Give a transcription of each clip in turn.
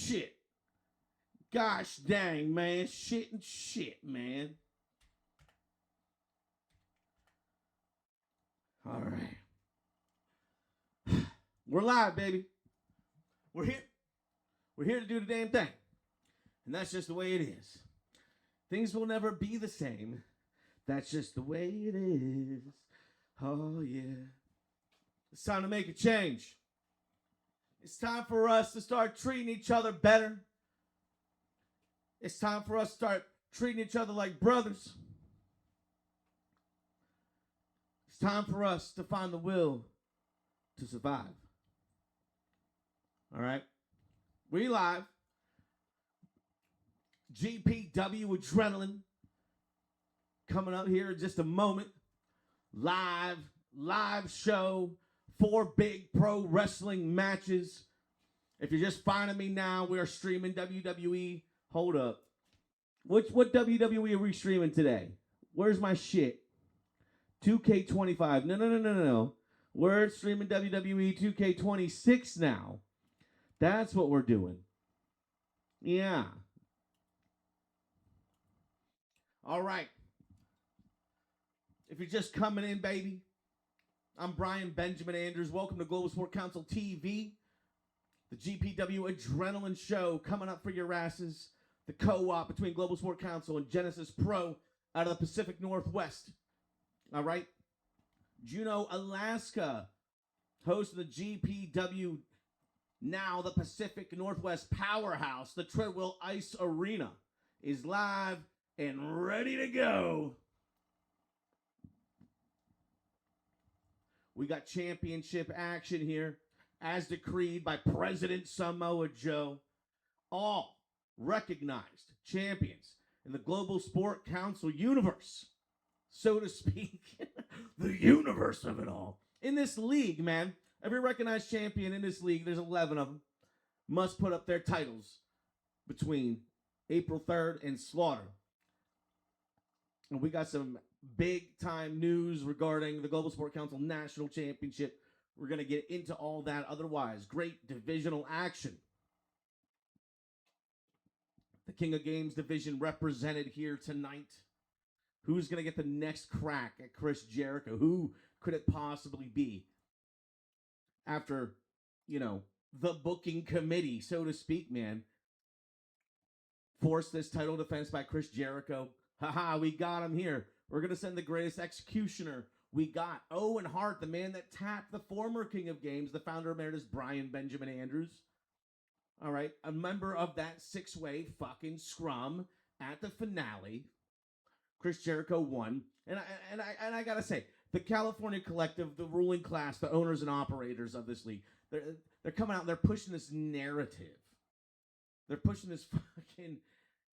shit. Gosh dang, man. Shit and shit, man. All right. We're live, baby. We're here. We're here to do the damn thing. And that's just the way it is. Things will never be the same. That's just the way it is. Oh, yeah. It's time to make a change. It's time for us to start treating each other better. It's time for us to start treating each other like brothers. It's time for us to find the will to survive. All right? We live. GPW Adrenaline coming up here in just a moment. Live show. 4 big pro wrestling matches. If you're just finding me now, we are streaming WWE. Hold up. What WWE are we streaming today? Where's my shit? 2K25. No. We're streaming WWE 2K26 now. That's what we're doing. Yeah. All right. If you're just coming in, baby, I'm Brian Benjamin Andrews. Welcome to Global Sport Council TV, the GPW Adrenaline Show coming up for your asses. The co-op between Global Sport Council and Genesis Pro out of the Pacific Northwest. All right. Juneau, Alaska, host of the GPW, now the Pacific Northwest powerhouse, the Treadwell Ice Arena, is live and ready to go. We got championship action here, as decreed by President Samoa Joe. All recognized champions in the Global Sport Council universe, so to speak. The universe of it all. In this league, man, every recognized champion in this league, there's 11 of them, must put up their titles between April 3rd and Slaughter. And we got some big-time news regarding the Global Sport Council National Championship. We're going to get into all that. Otherwise, great divisional action. The King of Games division represented here tonight. Who's going to get the next crack at Chris Jericho? Who could it possibly be? After, the booking committee, so to speak, man, forced this title defense by Chris Jericho. Haha, we got him here. We're going to send the greatest executioner we got. Owen Hart, the man that tapped the former King of Games, the founder emeritus, Brian Benjamin Andrews. All right, a member of that 6-way fucking scrum at the finale. Chris Jericho won. And I got to say, the California Collective, the ruling class, the owners and operators of this league, they're coming out and they're pushing this narrative. They're pushing this fucking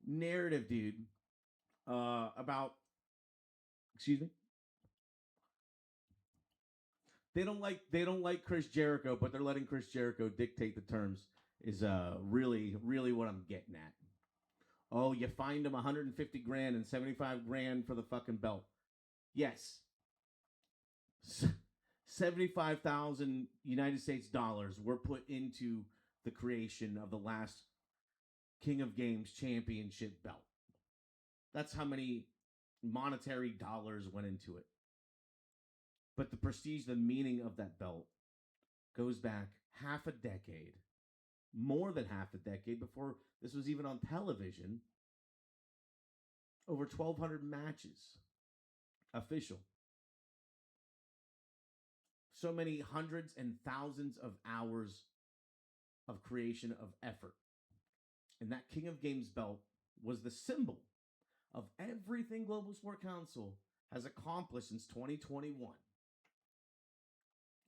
narrative, dude, about, excuse me? They don't like Chris Jericho, but they're letting Chris Jericho dictate the terms is really, really what I'm getting at. Oh, you fined him $150,000 and $75,000 for the fucking belt. Yes. 75,000 United States dollars were put into the creation of the last King of Games championship belt. That's how many monetary dollars went into it. But the prestige, the meaning of that belt goes back half a decade, more than half a decade before this was even on television. Over 1,200 matches, official. So many hundreds and thousands of hours of creation of effort. And that King of Games belt was the symbol of everything Global Sport Council has accomplished since 2021.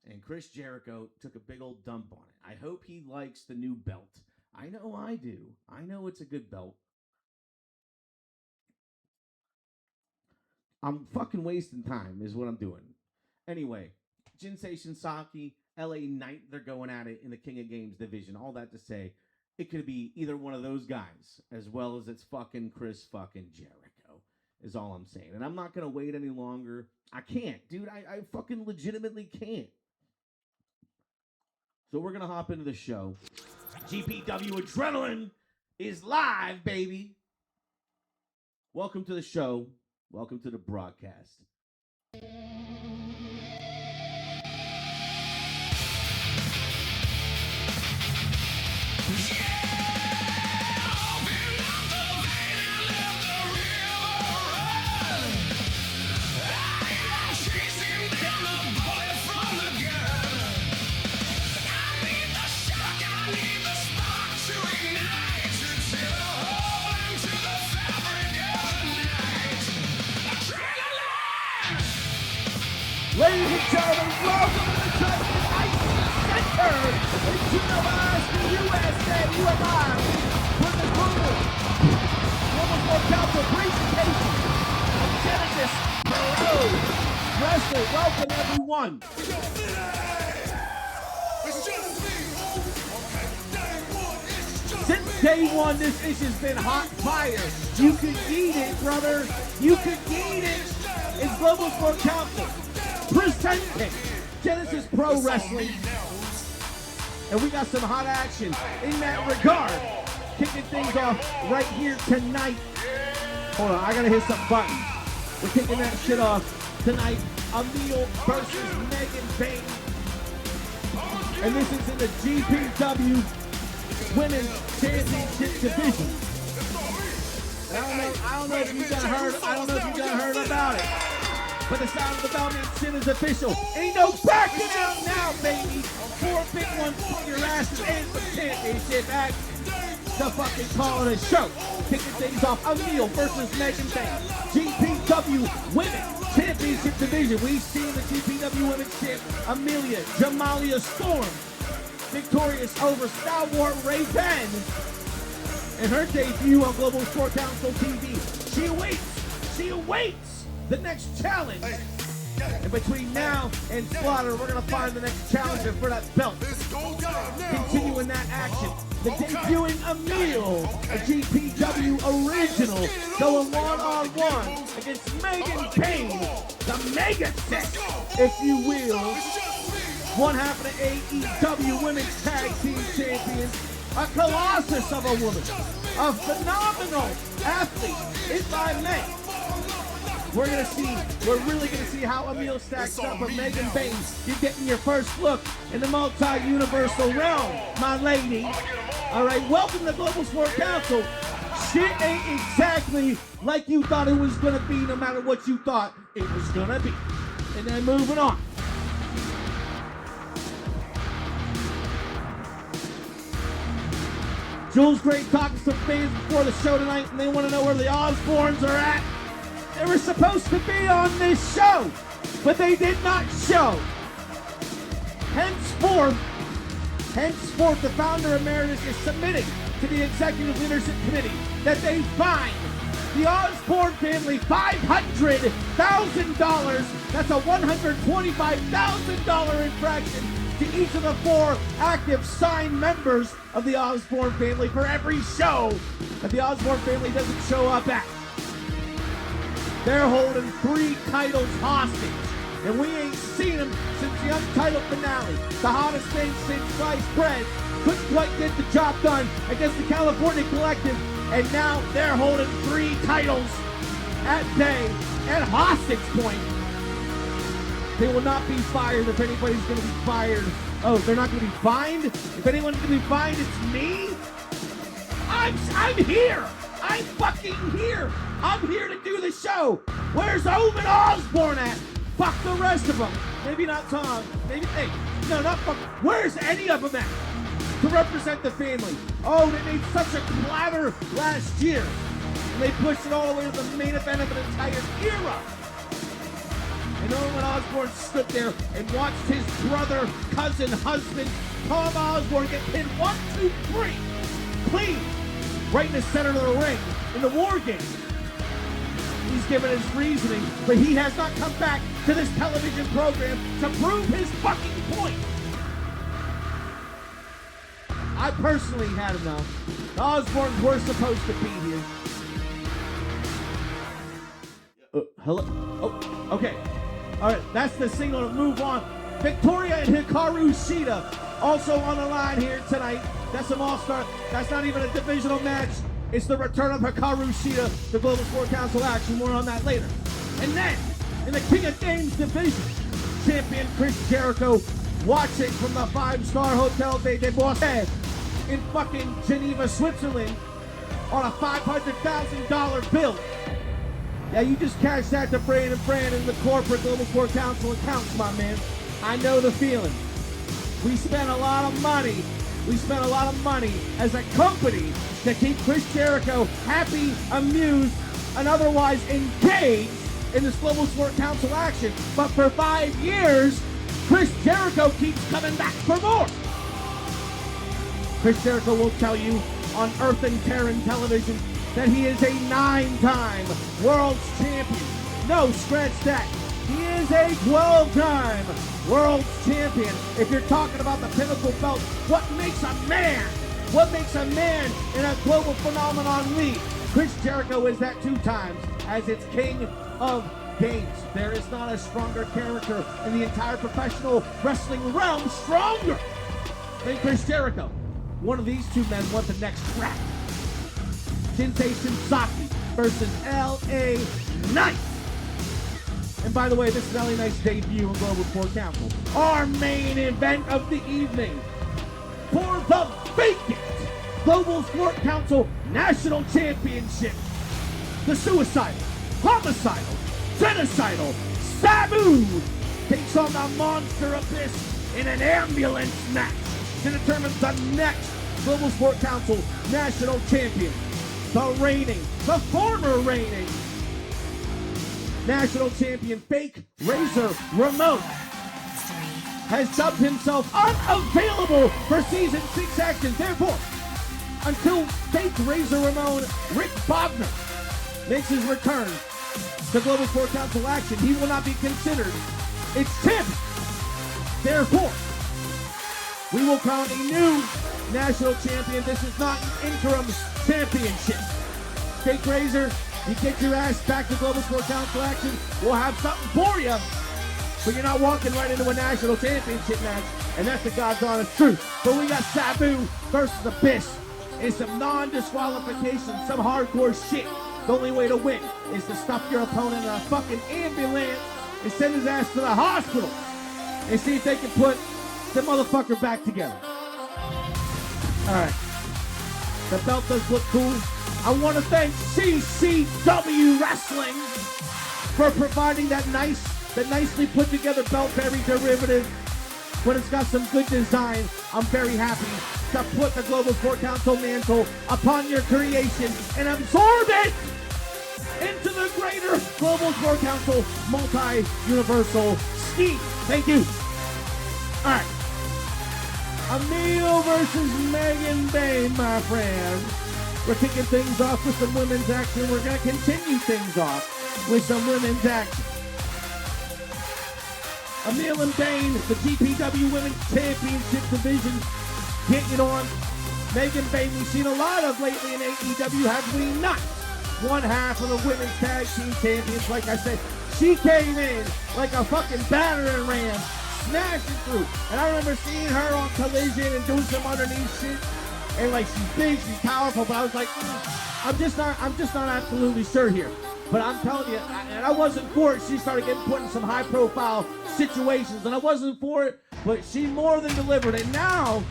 And Chris Jericho took a big old dump on it. I hope he likes the new belt. I know I do. I know it's a good belt. I'm fucking wasting time is what I'm doing. Anyway, Jinsei Shinsaki, LA Knight, they're going at it in the King of Games division. All that to say, it could be either one of those guys, as well as it's fucking Chris fucking Jericho, is all I'm saying. And I'm not going to wait any longer. I can't, dude. I fucking legitimately can't. So we're going to hop into the show. GPW Adrenaline is live, baby. Welcome to the show. Welcome to the broadcast. Ladies and gentlemen, welcome to the Treadwell Ice Center in Juneau, USA. You are live for the global Sport Council presentation of Genesis Pro Wrestling. Welcome, everyone. Since day one, this dish has been hot fire. You can eat it, brother. You can eat it. It's Global Sport Council presenting Genesis Pro Wrestling. And we got some hot action in that regard. Kicking things off right here tonight. Hold on, I gotta hit some buttons. We're kicking that shit off tonight. Emil versus Megan Bain. And this is in the GPW Women's Championship Division. I don't know if you done heard about it. But the sound of the bell means shit is official. Ain't no backing out now, baby. 4 big ones put your asses in the championship act. The fucking call it a show. Kicking things off, Emil versus Megan Bain. GPW Women's Championship Division. We've seen the GPW Women's Champ, Amelia Jamalia Storm, victorious over Stalwart Ray Ben in her debut on Global Sport Council TV. She awaits the next challenge. And between now and Slaughter, we're going to find the next challenger for that belt. Continuing that action, the debuting Emil, a GPW original, going one-on-one against Megan Bain, the Mega Set, if you will. One half of the AEW Women's Tag Team Champions, a colossus of a woman, a phenomenal athlete, if I may. We're really gonna see how Emil stacks up with Megan Bain. You're getting your first look in the multi-universal realm, my lady. All right, welcome to Global Sport Council. Shit ain't exactly like you thought it was gonna be, no matter what you thought it was gonna be. And then moving on. Jules Gray talking to some fans before the show tonight, and they want to know where the Osbournes are at. They were supposed to be on this show, but they did not show. Henceforth, the founder emeritus is submitting to the executive leadership committee that they fine the Osbourne family $500,000. That's a $125,000 infraction to each of the 4 active signed members of the Osbourne family for every show that the Osbourne family doesn't show up at. They're holding 3 titles hostage, and we ain't seen them since the Untitled finale. The hottest thing since sliced bread. Couldn't quite get the job done against the California Collective, and now they're holding 3 titles at bay at hostage point. They will not be fired if anybody's going to be fired. Oh, they're not going to be fined? If anyone's going to be fined, it's me? I'm here! I'm fucking here! I'm here to do the show! Where's Owen Osbourne at? Fuck the rest of them! Maybe not Tom. Maybe, hey, no, not fuck. Where's any of them at? To represent the family. Oh, they made such a clatter last year. And they pushed it all the way to the main event of an entire era. And Owen Osbourne stood there and watched his brother, cousin, husband, Tom Osbourne get pinned 1, 2, 3. Clean. Right in the center of the ring in the War Game. He's given his reasoning, but he has not come back to this television program to prove his fucking point. I personally had enough. The Osbournes were supposed to be here. Hello? Oh, okay. All right, that's the signal to move on. Victoria and Hikaru Shida also on the line here tonight. That's some all-star. That's not even a divisional match. It's the return of Hikaru Shida, the Global Sport Council action. More on that later. And then, in the King of Games division, champion Chris Jericho watching from the 5-star Hotel de Bourget in fucking Geneva, Switzerland on a $500,000 bill. Yeah, you just cashed that to Braden and Fran in the corporate Global Sport Council accounts, my man. I know the feeling. We spent a lot of money. We spent a lot of money as a company to keep Chris Jericho happy, amused, and otherwise engaged in this Global Sport Council action. But for 5 years, Chris Jericho keeps coming back for more. Chris Jericho will tell you on Earth and Terran television that he is a 9-time world champion. No, scratch that. He is a 12-time world champion. If you're talking about the pinnacle belt, what makes a man? What makes a man in a global phenomenon league? Chris Jericho is that 2 times as its king of games. There is not a stronger character in the entire professional wrestling realm stronger than Chris Jericho. One of these 2 men want the next track. Shinsei Shinsaki versus L.A. Knight. And by the way, this is L.A. Knight's debut in Global Sport Council. Our main event of the evening for the vacant Global Sport Council National Championship. The suicidal, homicidal, genocidal Sabu takes on the Monster Abyss in an ambulance match to determine the next Global Sport Council National Champion. The former reigning National Champion, Fake Razor Ramon, has dubbed himself unavailable for Season 6 action. Therefore, until Fake Razor Ramon, Rick Bogner, makes his return to Global Sport Council action, he will not be considered its champion. Therefore, we will crown a new national champion. This is not an interim championship. Fake Razor, you get your ass back to Global Sport Council action. We'll have something for you, but you're not walking right into a national championship match, and that's the God's honest truth. But we got Sabu versus Abyss in some non-disqualification, some hardcore shit. The only way to win is to stuff your opponent in a fucking ambulance and send his ass to the hospital and see if they can put the motherfucker back together. All right. The belt does look cool. I want to thank CCW Wrestling for providing that nicely put together belt, very derivative. When it's got some good design, I'm very happy to put the Global Sport Council mantle upon your creation and absorb it into the greater Global Sport Council multi-universal scheme. Thank you. All right. Emil versus Megan Bain, my friend. We're kicking things off with some women's action. We're going to continue things off with some women's action. Emil and Bain, the GPW Women's Championship Division, getting on. Megan Bain, we've seen a lot of lately in AEW, have we not? One half of the Women's Tag Team Champions, like I said. She came in like a fucking battering ram, smashing through. And I remember seeing her on Collision and doing some underneath shit. And like, she's big, she's powerful, but I was like, I'm just not absolutely sure here. But I'm telling you, and I wasn't for it. She started getting put in some high-profile situations, and I wasn't for it, but she more than delivered. And now,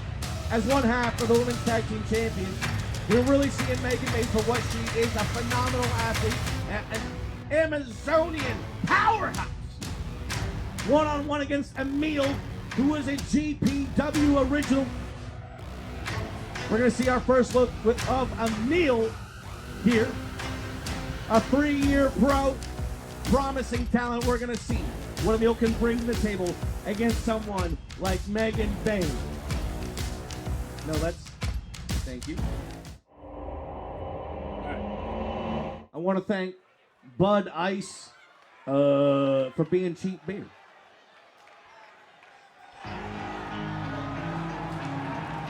as one half of the Women's Tag Team Champions, we're really seeing Megan Bain for what she is, a phenomenal athlete, an Amazonian powerhouse. One-on-one against Emil, who is a GPW original. We're going to see our first look of Emil here. A 3-year pro, promising talent. We're going to see what Emil can bring to the table against someone like Megan Bain. No, thank you. I want to thank Bud Ice for being cheap beer.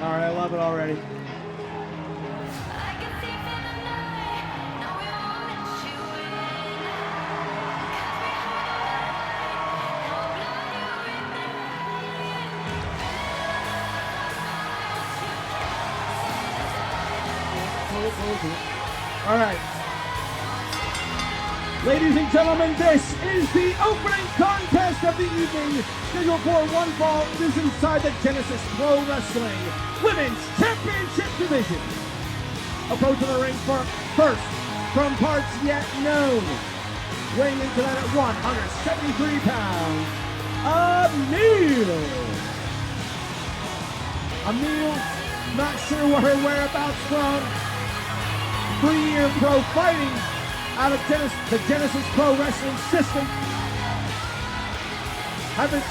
All right, I love it already. All right. Ladies and gentlemen, this is the opening contest of the evening, scheduled for one fall. It is inside the Genesis Pro Wrestling Women's Championship Division. Approaching the ring first, from parts yet known, weighing in tonight at 173 pounds, Emil, not sure what her whereabouts from. 3-year pro fighting out of the Genesis Pro Wrestling system. Haven't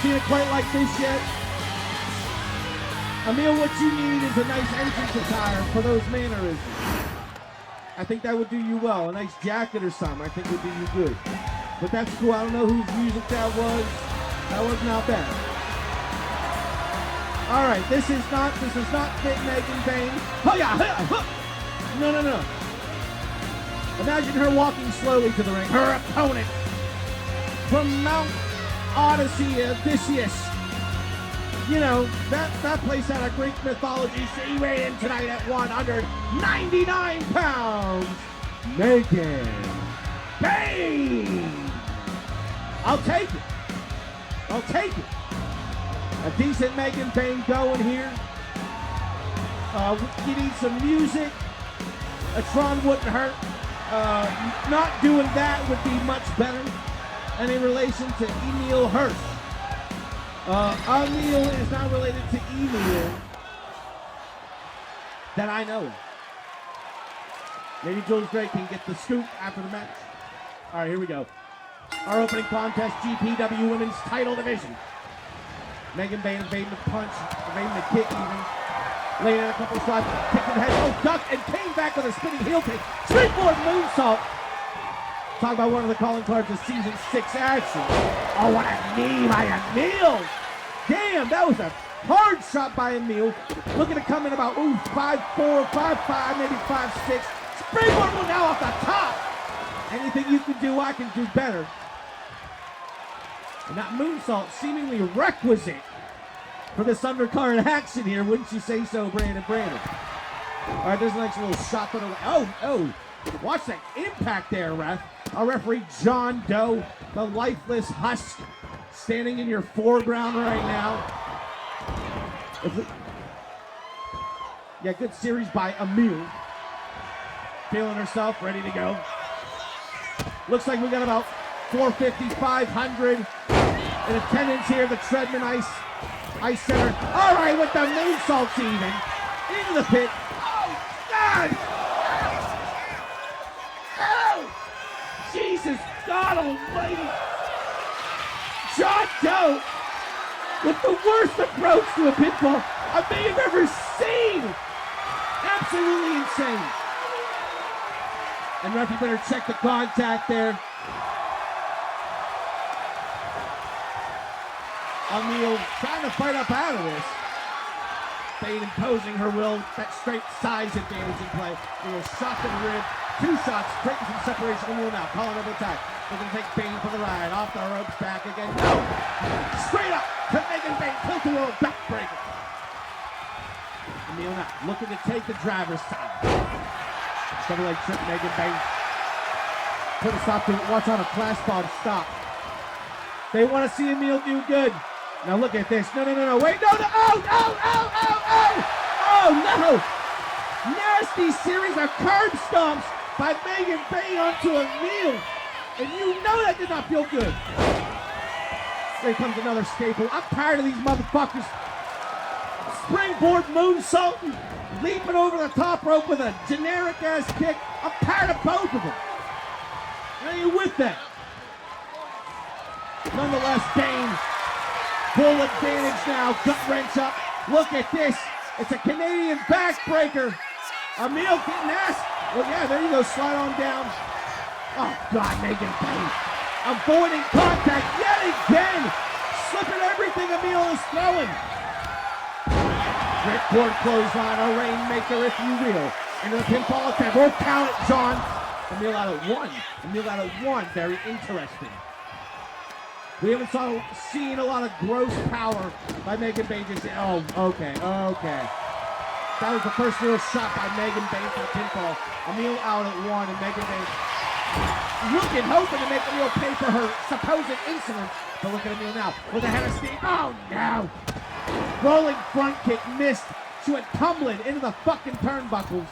seen it quite like this yet. Emil, what you need is a nice entrance attire for those mannerisms. I think that would do you well. A nice jacket or something I think would do you good. But that's cool. I don't know whose music that was. That was not bad. All right, this is not Fit Megan Bain. Oh yeah, no. Imagine her walking slowly to the ring. Her opponent from Mount Odyssey, Odysseus. You know, that place out of Greek mythology. She weighed in tonight at 199 pounds. Megan Bain. I'll take it. A decent Megan Bain going here. You need some music. A Tron wouldn't hurt. Not doing that would be much better. And in relation to Emil Hurst, Emil is not related to Emil that I know of. Maybe Jules Gray can get the scoop after the match. All right, here we go. Our opening contest, GPW Women's Title Division. Megan Bain evading the punch, evading the kick even. Laying in a couple of shots, kicked in the head, ducked, and came back with a spinning heel kick. Springboard moonsault. Talk about one of the calling cards of season 6 action. Oh, what a knee by Emil. Damn, that was a hard shot by Emil. Looking to come in about, 5'4", 5'5", maybe 5'6". Springboard one now off the top. Anything you can do, I can do better. And that moonsault seemingly requisite for this undercard action here, wouldn't you say so, Brandon? All right, there's a nice little shot to the way. Oh, watch that impact there, ref. Our referee, John Doe, the lifeless husk, standing in your foreground right now. Yeah, good series by Emil. Feeling herself, ready to go. Looks like we got about 450, 500 in attendance here at the Treadwell Ice Center. All right, with the moonsaults even. Into the pit. Oh, God! Oh! Jesus God almighty! John Doe with the worst approach to a pinfall I may have ever seen! Absolutely insane. And ref, you better check the contact there. Emil trying to fight up out of this. Bain imposing her will, that straight size advantage in play. A little shot to the rib, 2 shots, breaking some separation. Emil now calling over attack. They're going to take Bain for the ride. Off the ropes, back again. No! Straight up to Megan Bain. Tilt the world backbreaker. Emil now looking to take the driver's side. Double leg trip, Megan Bain. Put a stop to it. Watch on a flash bar to stop. They want to see Emil do good. Now look at this. No. Wait, no. Oh, no. Nasty series of curb stomps by Megan Bain onto Emil. And you know that did not feel good. Here comes another staple. I'm tired of these motherfuckers. Springboard moonsaulting, leaping over the top rope with a generic ass kick. I'm tired of both of them. Are you with that? Nonetheless, Bain, full advantage now, gut wrench up. Look at this. It's a Canadian backbreaker. Emil getting asked. Well, yeah, there you go, slide on down. Oh, God, Megan Bain. Avoiding contact yet again. Slipping everything Emil is throwing. Ripcord clothesline, a rainmaker, if you will. Into the pinfall attempt. We'll count it, John. Emil out of one. Very interesting. We haven't seen a lot of gross power by Megan Bain. Oh, okay. That was the first real shot by Megan Bain for the pinfall. Emil out at 1, and Megan Bain looking, hoping to make Emil pay for her supposed insolence. But look at Emil now with a head of steam. Oh no! Rolling front kick missed. She went tumbling into the fucking turnbuckles.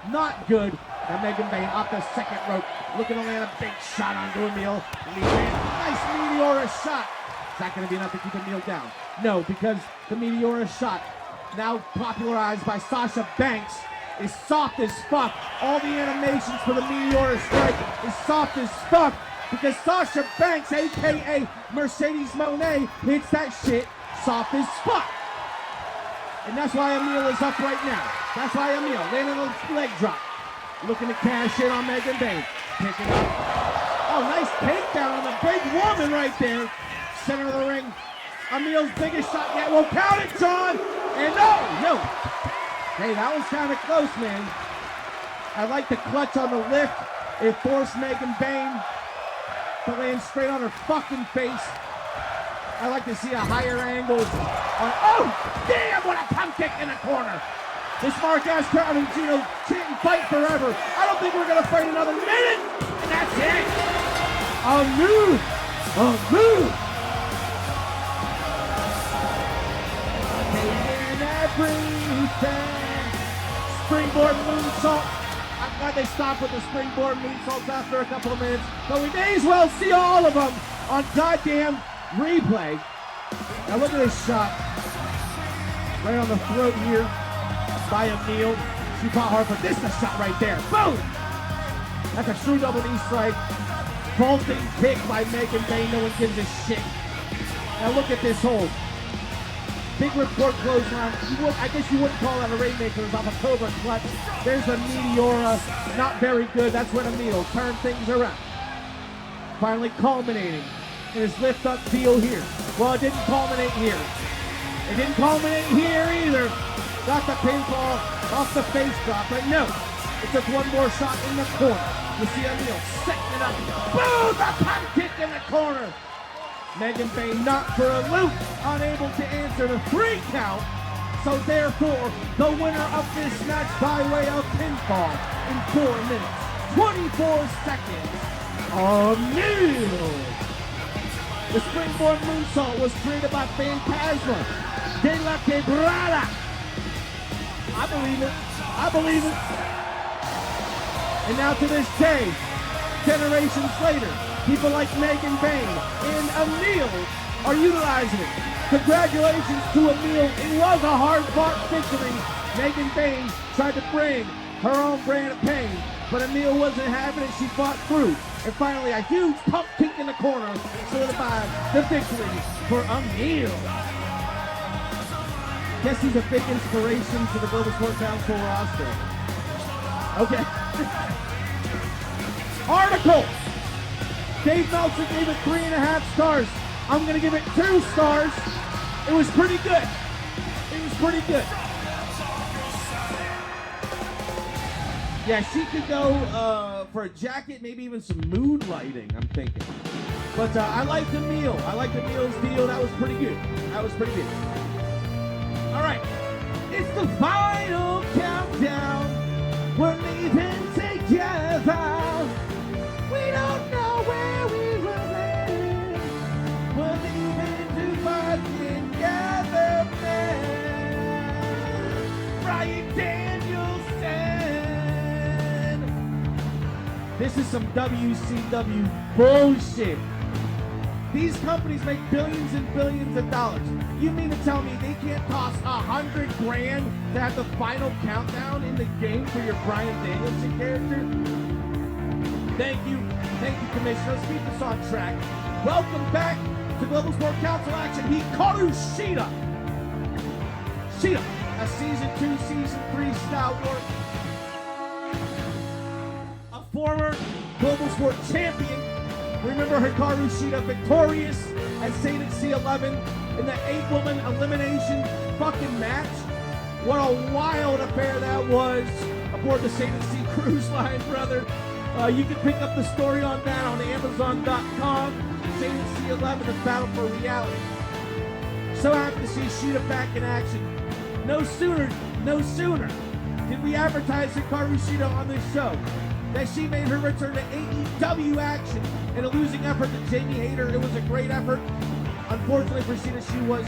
Not good. And Megan Bain off the second rope, looking to land a big shot onto Emil. And he ran a nice Meteora shot. Is that going to be enough to keep Emil down? No, because the Meteora shot, now popularized by Sasha Banks, is soft as fuck. All the animations for the Meteora strike is soft as fuck because Sasha Banks, aka Mercedes Moné, hits that shit soft as fuck. And that's why Emil is up right now. That's why Emil landing a leg drop. Looking to cash in on Megan Bain. Pick it up. Oh, nice takedown on the big woman right there. Center of the ring. Emil's biggest shot yet. We'll count it, John. And no. Hey, that was kind of close, man. I like the clutch on the lift. It forced Megan Bain to land straight on her fucking face. I like to see a higher angle on, oh, damn, what a pump kick in the corner. This Mark-ass crowd in Juneau chanting fight forever. I don't think we're going to fight another minute, and that's it. A move. Taking everything. Springboard moonsault. I'm glad they stopped with the springboard moonsaults after a couple of minutes, but we may as well see all of them on goddamn replay. Now look at this shot. Right on the throat here by Emil. She fought hard, but this is a shot right there. Boom! That's a true double knee strike. Vaulting kick by Megan Bain. No one gives a shit. Now look at this hold. Big report clothesline. I guess you wouldn't call that a Rainmaker. It's off a Cobra clutch. There's a Meteora. Not very good. That's when Emil turned things around. Finally culminating in his lift up deal here. Well, it didn't culminate here. It didn't culminate here either. Got the pinfall off the face drop, but no. It took one more shot in the corner. You see Emil setting it up. Boom! The pump kick in the corner. Megan Bain not for a loop, unable to answer the 3 count. So therefore, the winner of this match by way of pinfall in 4 minutes, 24 seconds, Emil. The springboard moonsault was created by Phantasma de la Quebrada. I believe it. And now to this day, generations later, people like Megan Bain and Emil are utilizing it. Congratulations to Emil. It was a hard-fought victory. Megan Bain tried to bring her own brand of pain, but Emil wasn't having it. She fought through. And finally, a huge pump kick in the corner solidified the victory for Emil. Guess he's a big inspiration to the Global Sport Council roster. Okay. Article. Dave Meltzer gave it 3.5 stars. I'm going to give it 2 stars. It was pretty good. Yeah, she could go for a jacket, maybe even some mood lighting, I'm thinking. But I liked Emil. I liked Emil's deal. That was pretty good. All right. It's the final countdown. We're leaving together. We don't know where we will land. We're leaving to fight together, man. Brian Danielson. This is some WCW bullshit. These companies make billions and billions of dollars. You mean to tell me they can't toss $100 grand to have the final countdown in the game for your Brian Danielson character? Thank you, Commissioner. Let's keep this on track. Welcome back to Global Sport Council action. Hikaru Shida. A Season 2, Season 3 stalwart. A former Global Sport champion. Remember Hikaru Shida victorious at St. C11 in the 8-woman elimination fucking match? What a wild affair that was aboard the St. C cruise line, brother. You can pick up the story on that on Amazon.com. St. C11, the battle for reality. So happy to see Shida back in action. No sooner No sooner did we advertise Hikaru Shida on this show that she made her return to AEW action in a losing effort to Jamie Hayter. It was a great effort. Unfortunately for Shida, she was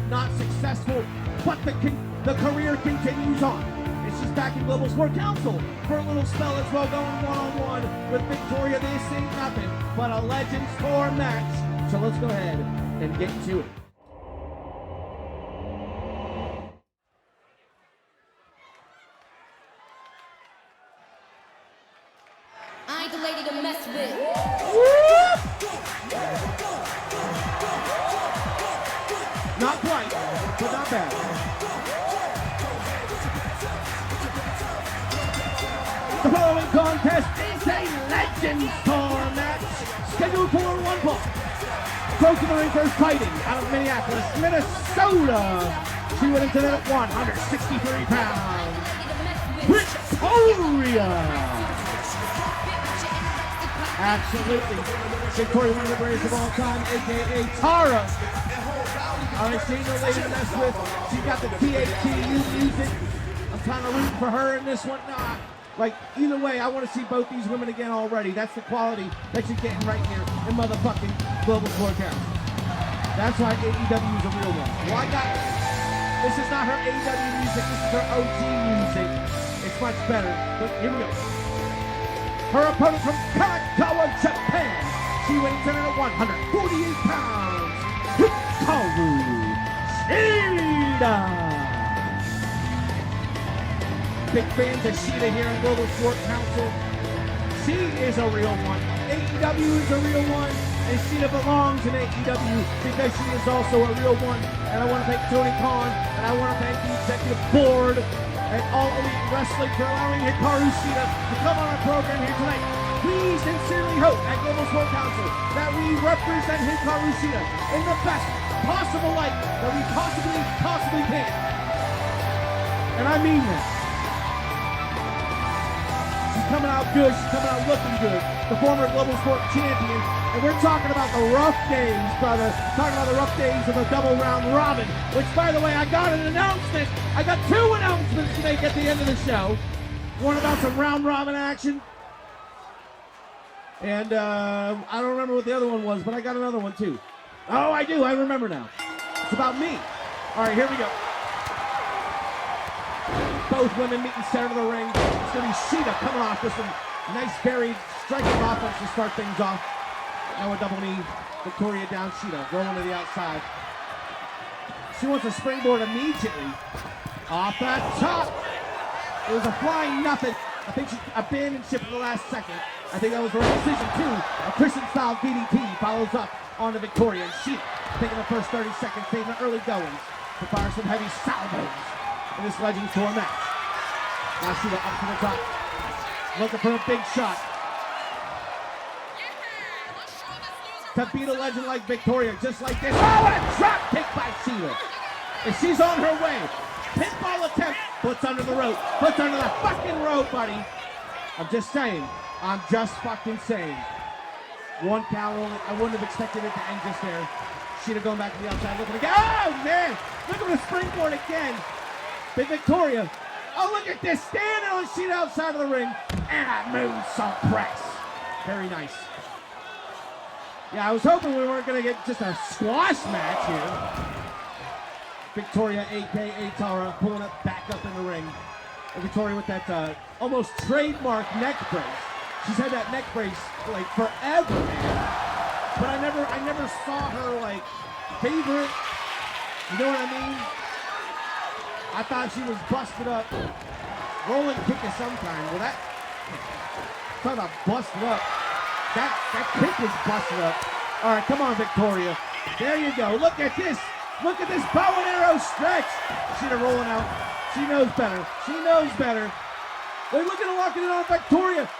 not successful, but the career continues on. And she's back in Global Sport Council for a little spell as well, going one-on-one with Victoria. This ain't nothing but a Legends Tour match. So let's go ahead and get to it. I ain't the lady to mess with. Not quite, but not bad. The following contest is a Legends Tour match scheduled for one fall. Approaching the ring first, fighting out of Minneapolis, Minnesota. She went into that at 163 pounds. Victoria. Absolutely. Victoria, one of the greatest of all time, a.k.a. Tara. All right, she ain't no lady to mess with. She got the THTU music. I'm kind of rooting for her in this one. Nah, like, either way, I want to see both these women again already. That's the quality that you're getting right here in motherfucking Global Sport Council. That's why AEW is a real one. Well, this is not her AEW music. This is her OG music. It's much better. But here we go. Her opponent from Kanagawa, Japan. She weighs in at 148 pounds. Hikaru Shida. Big fans of Shida here in Global Sport Council. She is a real one. AEW is a real one. And Shida belongs in AEW because she is also a real one. And I want to thank Tony Khan, and I want to thank the executive board and All Elite Wrestling for allowing Hikaru Shida to come on our program here tonight. We sincerely hope at Global Sport Council that we represent Hikaru Shida in the best possible light that we possibly can. And I mean that. She's coming out good. She's coming out looking good. The former Global Sport champion. And we're talking about the rough days, brother. Talking about the rough days of a double round robin. Which, by the way, I got an announcement. I got two announcements to make at the end of the show. One about some round robin action. And I don't remember what the other one was, but I got another one too. Oh, I do. I remember now. It's about me. All right, here we go. Both women meeting center of the ring. It's going to be Shida coming off with some nice varied striking offense to start things off. Now a double knee. Victoria down. Shida rolling to the outside. She wants a springboard immediately. Off the top. It was a flying nothing. I think she abandoned ship at the last second. I think that was the right decision too. A Christian-style DDT follows up on the Victoria. And Shida taking the first 30 seconds, taking the early goings to fire some heavy salvos in this Legends Tour match. Now Shida up to the top, looking for a big shot. To beat a legend like Victoria, just like this. Oh, what a drop kick by Shida. And she's on her way. Pinfall attempt, puts under the rope. Puts under the fucking rope, buddy. I'm just saying. I'm just fucking saying. One count only. I wouldn't have expected it to end just there. Shida going back to the outside, looking again. Oh, man. Look at the springboard again. Big Victoria. Oh, look at this. Standing on Shida outside of the ring. And a moonsault press. Very nice. Yeah, I was hoping we weren't going to get just a squash match here. Victoria, a.k.a. Tara, pulling up back up in the ring. And Victoria with that almost trademark neck brace. She's had that neck brace like forever, man. But I never saw her like favor it. You know what I mean? I thought she was busted up. Rolling kick of some kind. Well, that talk about busted up. That kick was busted up. All right, come on, Victoria. There you go. Look at this. Look at this bow and arrow stretch. Shida rolling out. She knows better. She knows better. They're looking to lock it in on Victoria.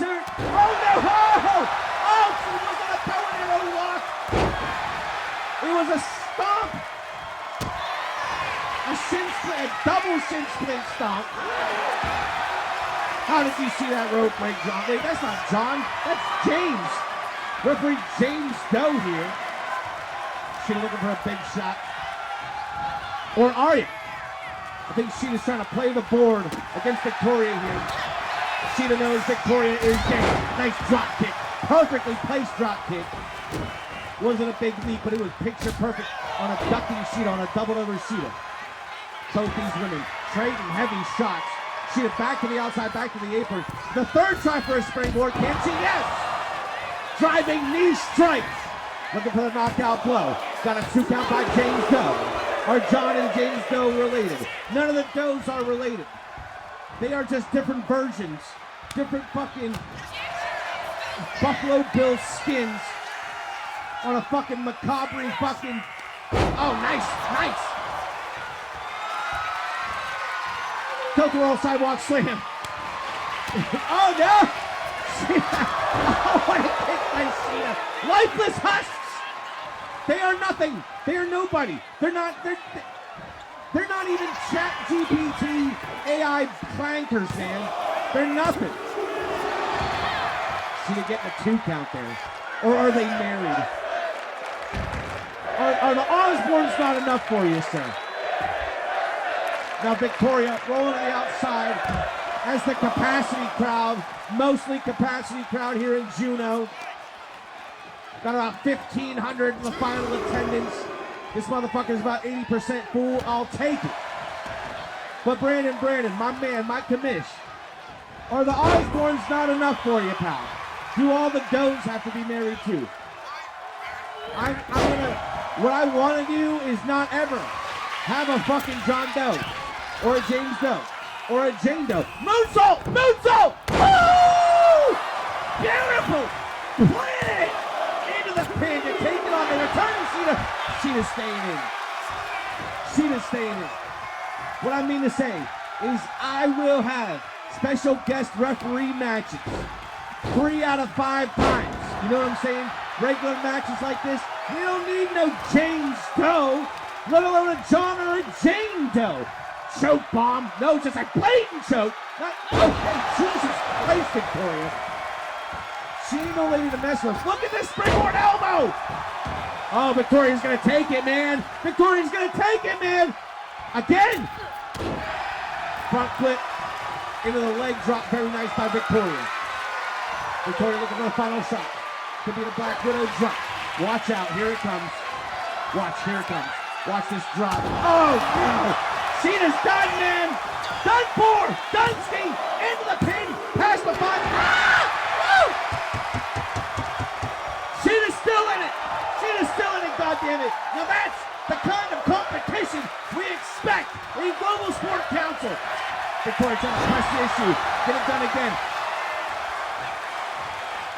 Oh, no! Oh, she was in a bow and arrow lock. It was a stomp. A shin split, a double shin split stomp. How did you see that rope break, John? Wait, that's not John. That's James. Referee James Doe here. She's looking for a big shot. Or are you? I think Sheeta's trying to play the board against Victoria here. Sheeta knows Victoria is game. Nice drop kick. Perfectly placed drop kick. Wasn't a big leap, but it was picture perfect on a ducking Sheeta, on a doubled over Sheeta. Both these women trading heavy shots. Sheeta back to the outside, back to the apron. The third try for a springboard. Can she? Yes! Driving knee strikes. Looking for the knockout blow. Got a 2 count by James Doe. Are John and James Doe related? None of the Does are related. They are just different versions. Different fucking Buffalo Bill skins on a fucking macabre fucking... Oh, nice. Tilt roll sidewalk slam. Oh, no! Oh, what a kick by Sheeta. Lifeless husks! They are nothing. They are nobody. They're not even chat GPT AI clankers, man. They're nothing. Sheeta getting a 2 count there. Or are they married? Are the Osbornes not enough for you, sir? Now Victoria rolling to the outside as the capacity crowd, mostly capacity crowd here in Juneau. Got about 1,500 in the final attendance. This motherfucker's about 80% full. I'll take it. But Brandon, my man, my commish, are the Osbornes not enough for you, pal? Do all the Does have to be married too? What I want to do is not ever have a fucking John Doe, or a James Doe, or a Jane Doe. Moonsault! Woo! Beautiful! Plant it! Into the pin to take it on the return to Sheeta. Sheeta's staying in. What I mean to say is I will have special guest referee matches 3 out of 5 times. You know what I'm saying? Regular matches like this, we don't need no James Doe, let alone a John or a Jane Doe. Choke bomb. No, just a blatant choke. Okay, Jesus Christ, Victoria. She ain't no lady to mess with. Look at this springboard elbow. Oh, Victoria's going to take it, man. Again. Front flip into the leg drop. Very nice by Victoria. Victoria looking for the final shot. Could be the Black Widow drop. Watch out. Here it comes. Watch this drop. Oh, wow. Sheeta's done, man. Done for. Done, Steve. Into the pin. Past the 5. Woo! Sheeta's still in it. Goddammit. Now that's the kind of competition we expect in Global Sport Council. Victoria trying to press the issue. Get it done again.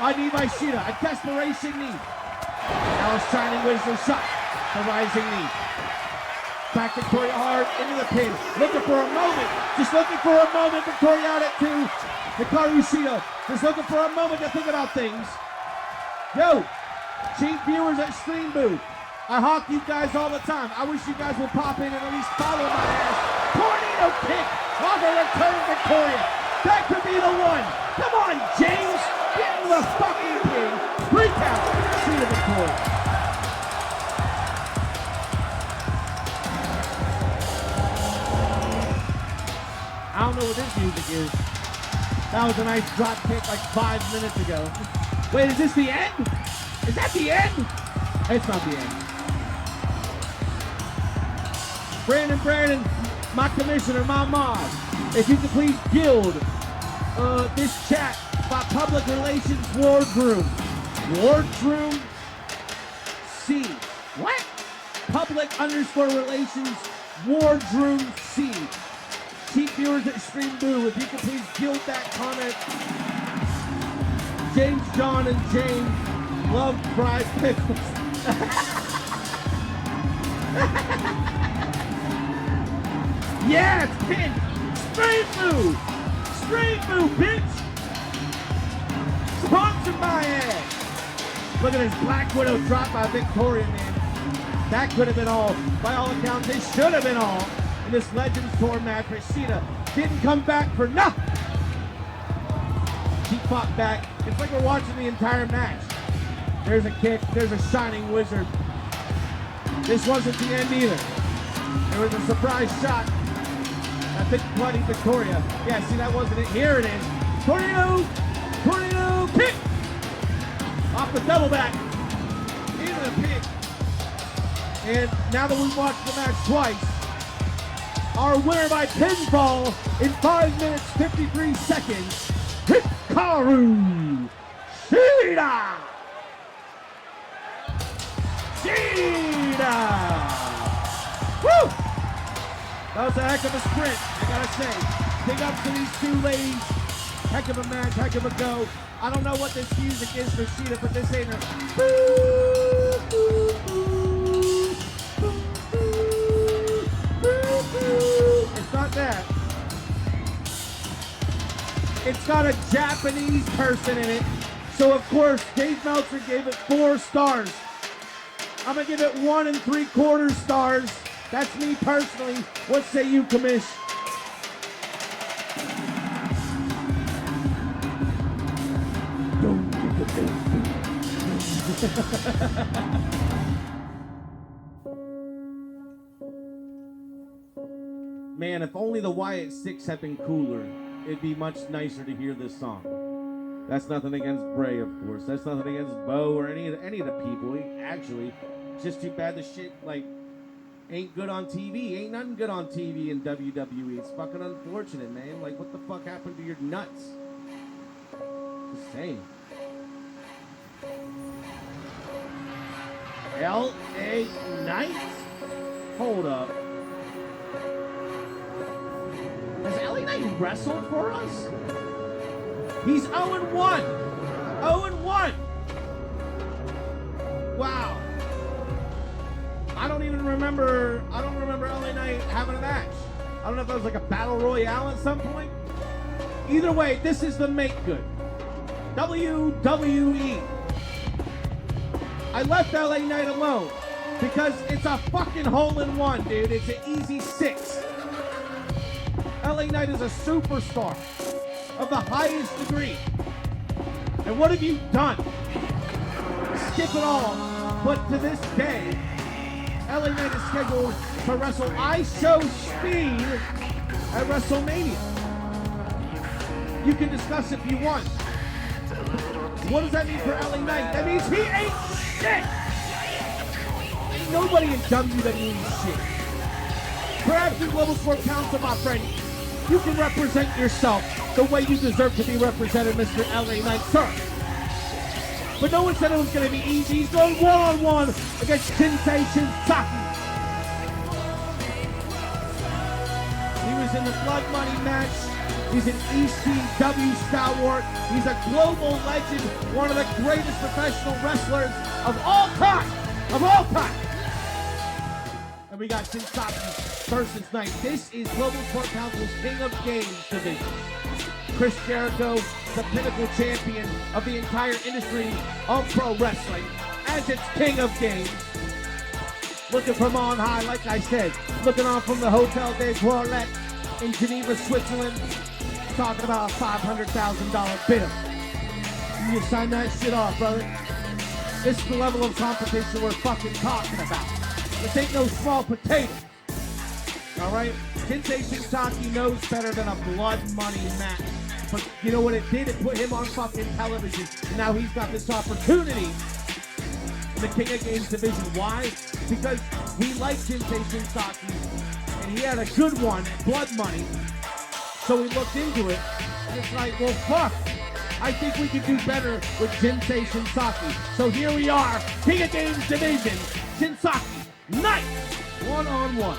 I need my Sheeta. A desperation knee. Now a shining wisdom shot. The rising knee. Back Victoria hard into the pin. Looking for a moment. Victoria out at 2. Hikaru Sheeta just looking for a moment to think about things. Yo, cheap viewers at Stream Booth. I hawk you guys all the time. I wish you guys would pop in and at least follow my ass. Tornado kick off a return Victoria. That could be the one. Come on, James. Get in the fucking ring. 3 count. Sheeta Victoria. I don't know what this music is. That was a nice drop kick like 5 minutes ago. Wait, is this the end? Is that the end? It's not the end. Brandon, my commissioner, my mod, if you could please gild this chat by Public Relations Wardroom. Wardroom C. What? Public_relations Wardroom C. Cheap viewers at Stream Boo, if you could please gild that comment. James, John, and James love fried pickles. Yeah, it's pinned. Stream Boo, bitch. Sponsor my ass. Look at this Black Widow drop by Victoria, man. That could have been all. By all accounts, it should have been all. In this Legends Tour match, but Sheeta didn't come back for nothing. She fought back. It's like we're watching the entire match. There's a kick. There's a shining wizard. This wasn't the end either. There was a surprise shot I think bloody Victoria. Yeah, see, that wasn't it. Here it is. Tornado kick. Off the double back. Into the pin. And now that we've watched the match twice, our winner by pinfall in 5 minutes, 53 seconds, Hikaru Shida! Woo! That was a heck of a sprint, I gotta say. Big up to these two ladies. Heck of a match, heck of a go. I don't know what this music is for Shida, but this ain't her. It's not that. It's got a Japanese person in it. So of course, Dave Meltzer gave it 4 stars. I'm gonna give it 1 3/4 stars. That's me personally. What say you, Commish? Man, if only the Wyatt 6 had been cooler, it'd be much nicer to hear this song. That's nothing against Bray, of course. That's nothing against Bo or any of the people. Actually, it's just too bad the shit, like, ain't good on TV. Ain't nothing good on TV in WWE. It's fucking unfortunate, man. Like, what the fuck happened to your nuts? Just saying. L.A. Knight? Hold up. Has LA Knight wrestled for us? He's 0-1. 0-1. Wow. I don't remember LA Knight having a match. I don't know if that was like a battle royale at some point. Either way, this is the make good. WWE. I left LA Knight alone because it's a fucking hole-in-one, dude. It's an easy 6. LA Knight is a superstar of the highest degree. And what have you done? Skip it all. But to this day, LA Knight is scheduled to wrestle I Show Speed at WrestleMania. You can discuss if you want. What does that mean for LA Knight? That means he ain't shit! Ain't nobody in WWE shit. Perhaps in Global Sport Council, my friend, you can represent yourself the way you deserve to be represented, Mr. LA Knight, sir. But no one said it was going to be easy. He's going one-on-one against Shinsei Shinsaki. He was in the Blood Money match. He's an ECW stalwart. He's a global legend, one of the greatest professional wrestlers of all time. Of all time. And we got Shinsaki versus Knight. This is Global Sport Council's King of Games division. Chris Jericho, the pinnacle champion of the entire industry of pro wrestling, as its King of Games. Looking from on high, like I said, looking on from the Hotel des Toilettes in Geneva, Switzerland, talking about a $500,000 bill. You sign that shit off, brother. This is the level of competition we're fucking talking about. This ain't no small potato. All right? Shinsei Shinsaki knows better than a blood money match. But you know what it did? It put him on fucking television. And now he's got this opportunity in the King of Games division. Why? Because he liked Shinsei Shinsaki. And he had a good one, blood money. So he looked into it. And it's like, well, fuck. I think we could do better with Shinsei Shinsaki. So here we are, King of Games division, Shinsaki, Knight, one-on-one.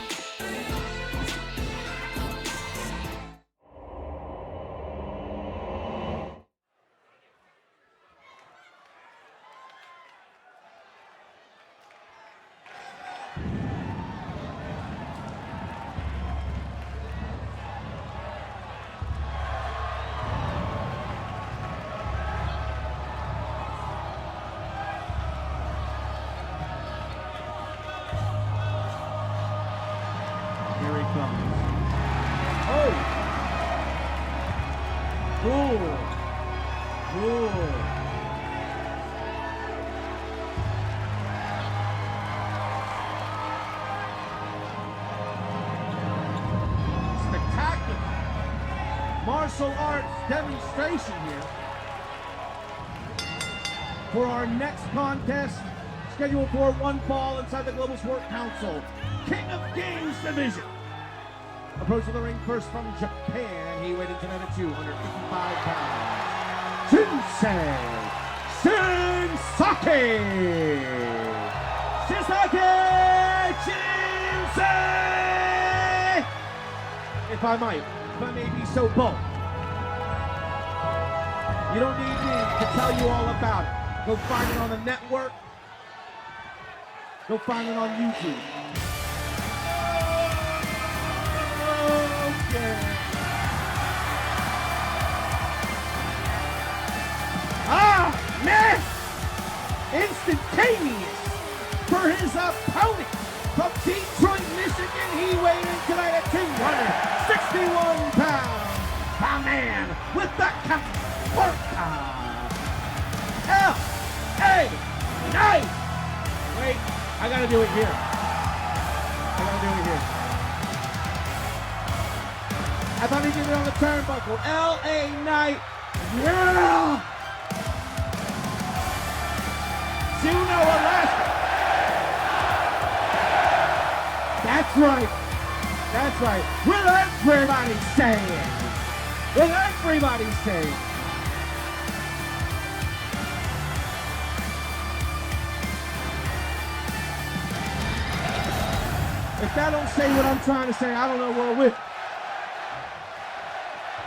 martial arts demonstration here for our next contest, scheduled for one fall inside the Global Sport Council King of Games division. Approaching the ring first from Japan, he weighed in tonight at 255 pounds. Shinsei Shinsaki! Shinsaki Shinsei! If I may be so bold. You don't need me to tell you all about it. Go find it on the network. Go find it on YouTube. Okay. Miss! Instantaneous for his opponent from Detroit, Michigan. He weighed in tonight at 261 pounds. The man with the L.A. Knight. Wait, I gotta do it here. I thought he did it on the turnbuckle. L.A. Knight. Yeah! Juneau, Alaska. That's right. With everybody saying. If that don't say what I'm trying to say, I don't know what will.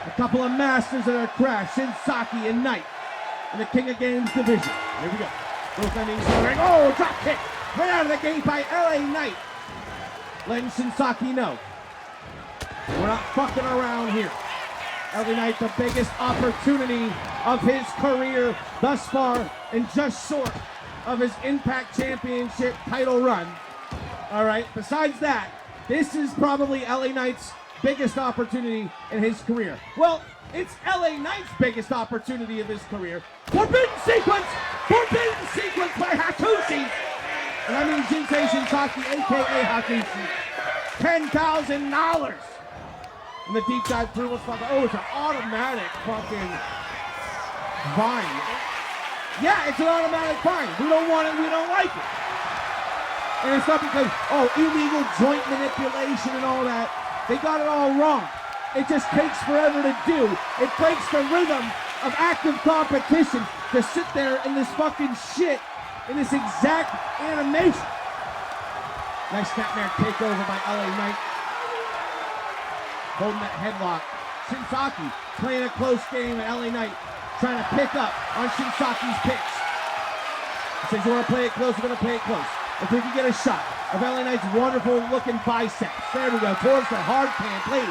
A couple of masters of their craft, Shinsaki and Knight, in the King of Games division. Here we go. Both endings of the ring. Oh, drop kick. Right out of the gate by L.A. Knight. Letting Shinsaki know we're not fucking around here. L.A. Knight, the biggest opportunity of his career thus far, and just short of his Impact Championship title run. All right, besides that, this is probably L.A. Knight's biggest opportunity in his career. Well, it's L.A. Knight's biggest opportunity of his career. Forbidden sequence by Hakushi. And I mean Jinsei Shinsaki, a.k.a. Hakushi. $10,000. And the deep dive through, let's talk about, oh, it's an automatic fucking vine. Yeah, it's an automatic vine. We don't want it, we don't like it. And it's not because, oh, illegal joint manipulation and all that. They got it all wrong. It just takes forever to do. It breaks the rhythm of active competition to sit there in this fucking shit in this exact animation. Nice snapmare takeover by L.A. Knight. Holding that headlock. Shinsaki playing a close game at L.A. Knight, trying to pick up on Shinsaki's picks. He says, you want to play it close, we're going to play it close. If we can get a shot of L.A. Knight's wonderful looking biceps. There we go, towards the hard pan, please.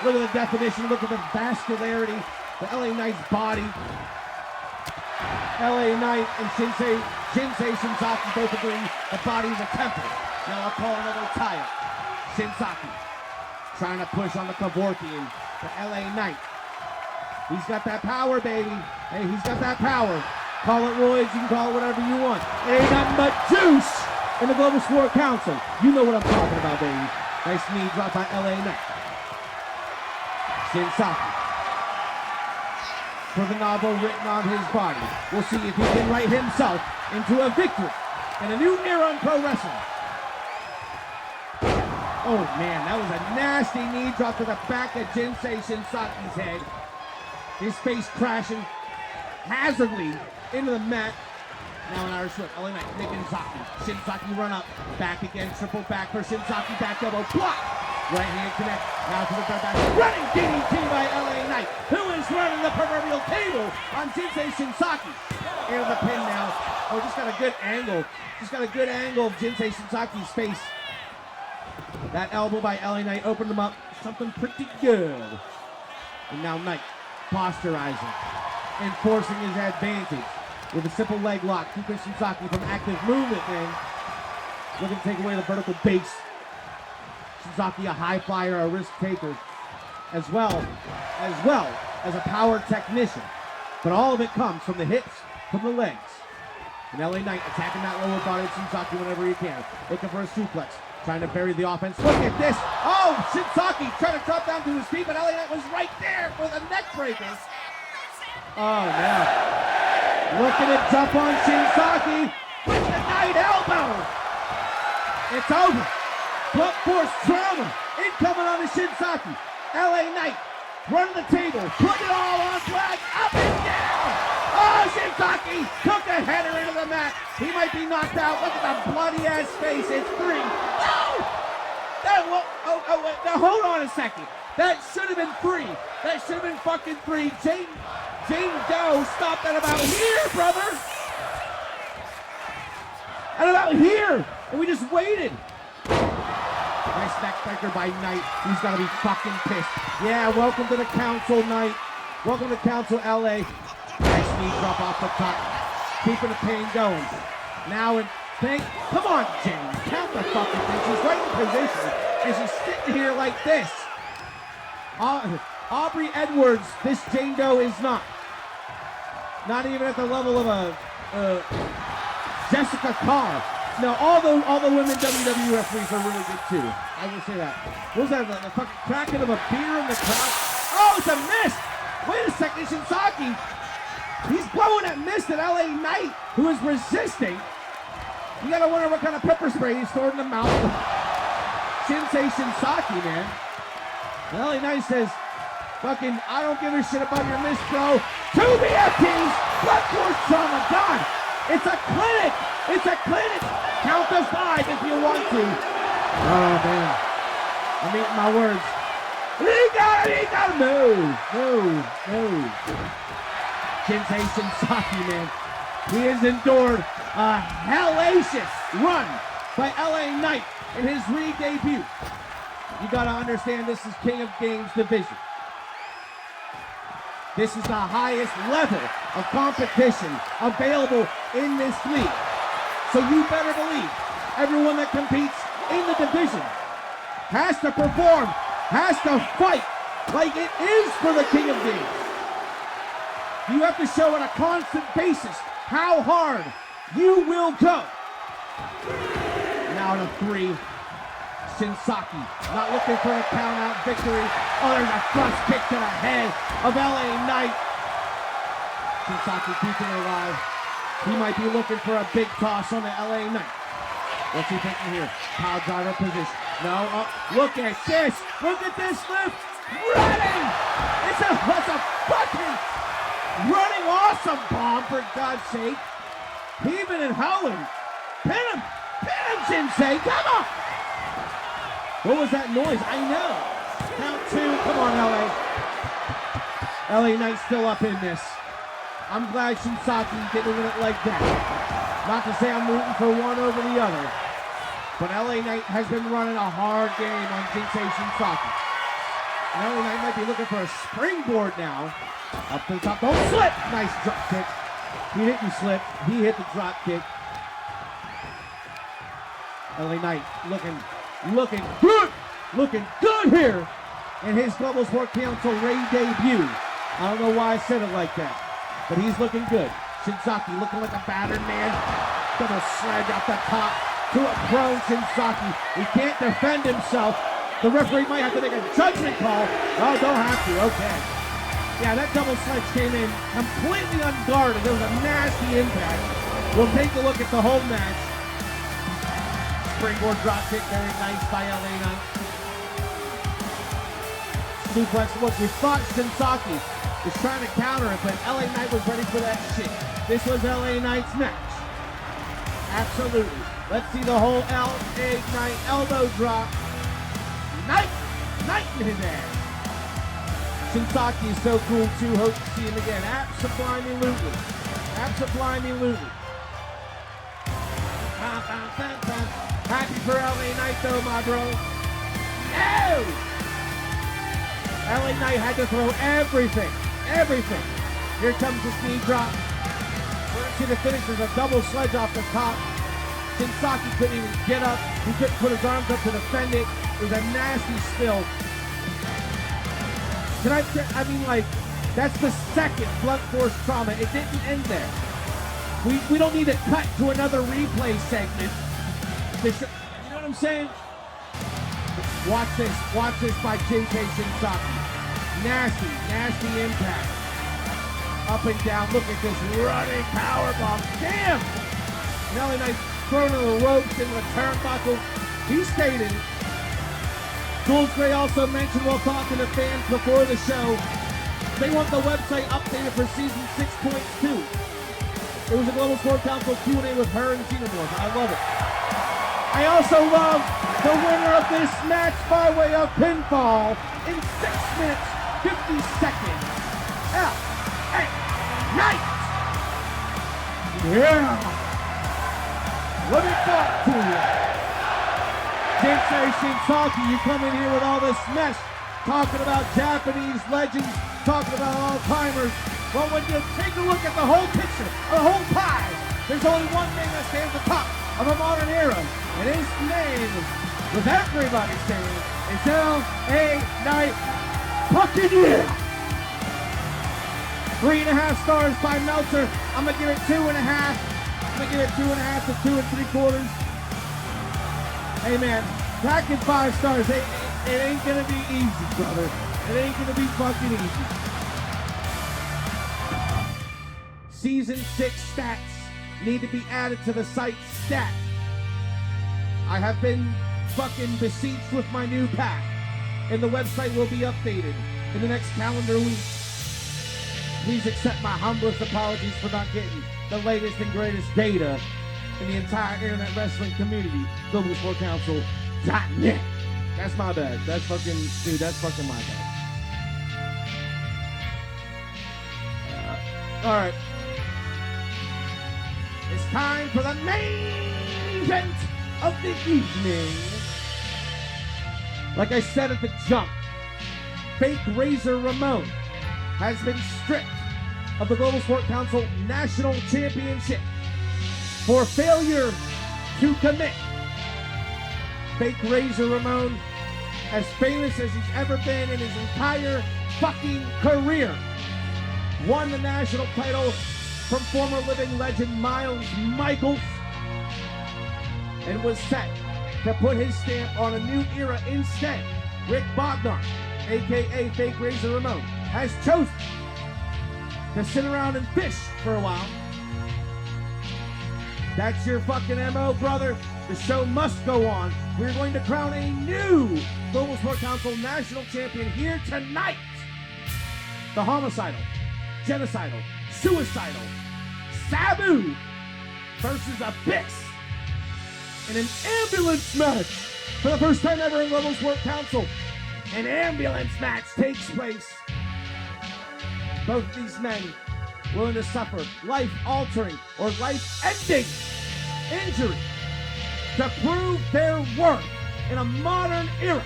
Look at the definition, look at the vascularity, the L.A. Knight's body. L.A. Knight and Shinsei Shinsaki both agree the body is a temple. Now I'll call another tie-up. Shinsaki trying to push on the Kevorkian to L.A. Knight. He's got that power, baby. Hey, he's got that power. Call it roids, you can call it whatever you want. It ain't nothing but juice in the Global Sport Council. You know what I'm talking about, baby. Nice knee drop by L.A. Knight. Shinsaki. For the novel written on his body. We'll see if he can write himself into a victory and a new era in pro wrestling. Oh man, that was a nasty knee drop to the back of Jinsei Shinsaki's head. His face crashing hazardly into the mat. Now an Irish whip, L.A. Knight, Nikinzaki. Shinsaki run up, back again, triple back for Shinsaki, back elbow, block. Right hand connect, now to the back. Running DDT by L.A. Knight, who is running the proverbial table on Jinsei Shinsaki. And the pin now. Oh, just got a good angle. Just got a good angle of Jinsei Shinsaki's face. That elbow by L.A. Knight opened him up. Something pretty good. And now Knight posturizing, enforcing his advantage with a simple leg lock, keeping Shinsaki from active movement, man. Looking to take away the vertical base. Shinsaki a high flyer, a risk taker, as well as a power technician. But all of it comes from the hips, from the legs. And L.A. Knight attacking that lower body of Shinsaki whenever he can. Looking for a suplex. Trying to bury the offense. Look at this. Oh, Shinsaki trying to drop down to his feet, but LA Knight was right there for the neck breaker. Oh, no. Looking to jump on Shinsaki with the Knight elbow. It's over. Blunt force trauma incoming on the Shinsaki. LA Knight running the table, putting it all on flag, up and down. Oh, Shinsaki took a header into the mat. He might be knocked out. Look at the bloody ass face. It's 3. No! Now hold on a second. That should have been 3. That should have been fucking 3. Jane Doe stopped at about here, brother. At about here. And we just waited. Nice neck breaker by Knight. He's got to be fucking pissed. Yeah, welcome to the council, Knight. Welcome to Council LA. Nice knee drop off the top. Keeping the pain going. Now, come on, Jane. Count the fucking thing. She's right in position. And she's sitting here like this. Aubrey Edwards, this Jane Doe is not. Not even at the level of a Jessica Carr. No, all the women WWE referees are really good too. I will say that. What was that? The fucking cracking of a beer in the crowd? Oh, it's a mist! Wait a second, Shinsaki. He's blowing that mist at LA Knight, who is resisting. You gotta wonder what kind of pepper spray he stored in the mouth of Shinsei Shinsaki, man. And LA Knight says, fucking, I don't give a shit about your mist, bro. 2 BFTs, blunt force trauma, God. It's a clinic. It's a clinic. Count to 5 if you want to. Oh, man. I'm eating my words. He got it. Move. Shinsei Shinsaki, man. He has endured a hellacious run by LA Knight in his re-debut. You gotta understand this is King of Games division. This is the highest level of competition available in this league. So you better believe everyone that competes in the division has to perform, has to fight like it is for the King of Games. You have to show on a constant basis how hard you will go. Now to 3. Shinsaki not looking for a count-out victory. Oh, there's a thrust kick to the head of LA Knight. Shinsaki keeping it alive. He might be looking for a big toss on the LA Knight. What's he thinking here? Power driver position. No, look at this. Look at this lift. Running! It's a fucking running awesome bomb, for God's sake. Heaving and howling. Pin him, Shinsei, come on! What was that noise? I know. Count 2. Come on, LA. LA Knight still up in this. I'm glad Shinsaki didn't win it like that. Not to say I'm rooting for one over the other, but LA Knight has been running a hard game on Shinsei Shinsaki. And LA Knight might be looking for a springboard now. Up to the top. Don't slip! Nice drop kick. He didn't slip. He hit the drop kick. LA Knight looking good here in his Global Sport Council Ray debut. I don't know why I said it like that, but he's looking good. Shinsaki looking like a battered man. Double sledge off the top to a prone Shinsaki. He can't defend himself. The referee might have to make a judgment call. Oh, don't have to, okay. Yeah, that double sledge came in completely unguarded. There was a nasty impact. We'll take a look at the whole match. Springboard drop kick, very nice by LA Knight. Suplex, look, we thought Shinsaki was trying to counter it, but LA Knight was ready for that shit. This was LA Knight's match. Absolutely. Let's see the whole LA Knight elbow drop. Knight in his ass. Shinsaki is so cool too, hope to see him again. Abso-blimey-lutely. Happy for LA Knight though, my bro. No! LA Knight had to throw everything. Here comes his knee drop. We're gonna see the finish. There's a double sledge off the top. Shinsaki couldn't even get up. He couldn't put his arms up to defend it. It was a nasty spill. I mean, like, that's the second blunt force trauma. It didn't end there. We don't need to cut to another replay segment. You know what I'm saying? Watch this by JK Shinsaki. Nasty impact. Up and down, look at this running powerbomb. Damn! Nelly Knight thrown to the ropes into the turnbuckle. He stated, Jules Gray also mentioned while talking to fans before the show, they want the website updated for season 6.2. It was a Global Sport Council Q&A with her and Xenomorph. I love it. I also love the winner of this match by way of pinfall in 6 minutes, 50 seconds. L.A. Knight! Yeah! Let me talk to you. JK Shinsaki, you come in here with all this mess, talking about Japanese legends, talking about all-timers. Well, when you take a look at the whole picture, the whole pie, there's only one thing that stands atop of a modern era, and his name, with everybody saying, is L.A. Knight. Fucking yeah! 3.5 stars by Meltzer. I'm gonna give it 2.5. I'm gonna give it 2.5 to 2 3/4. Hey man, packing 5 stars. It ain't gonna be easy, brother. It ain't gonna be fucking easy. Season 6 stats need to be added to the site stat. I have been fucking besieged with my new pack, and the website will be updated in the next calendar week. Please accept my humblest apologies for not getting the latest and greatest data in the entire internet wrestling community. GlobalSportCouncil.net. That's my bad. That's fucking my bad. All right. It's time for the main event of the evening. Like I said at the jump, fake Razor Ramon has been stripped of the Global Sport Council National Championship for failure to commit. Fake Razor Ramon, as famous as he's ever been in his entire fucking career, won the national title from former living legend Miles Michaels and was set to put his stamp on a new era instead. Rick Bognar, aka Fake Razor Ramon, has chosen to sit around and fish for a while. That's your fucking MO, brother. The show must go on. We're going to crown a new Global Sport Council National Champion here tonight. The homicidal, genocidal, suicidal Sabu versus Abyss in an ambulance match. For the first time ever in Global Sport Council, an ambulance match takes place. Both these men willing to suffer life-altering or life-ending injury to prove their worth in a modern era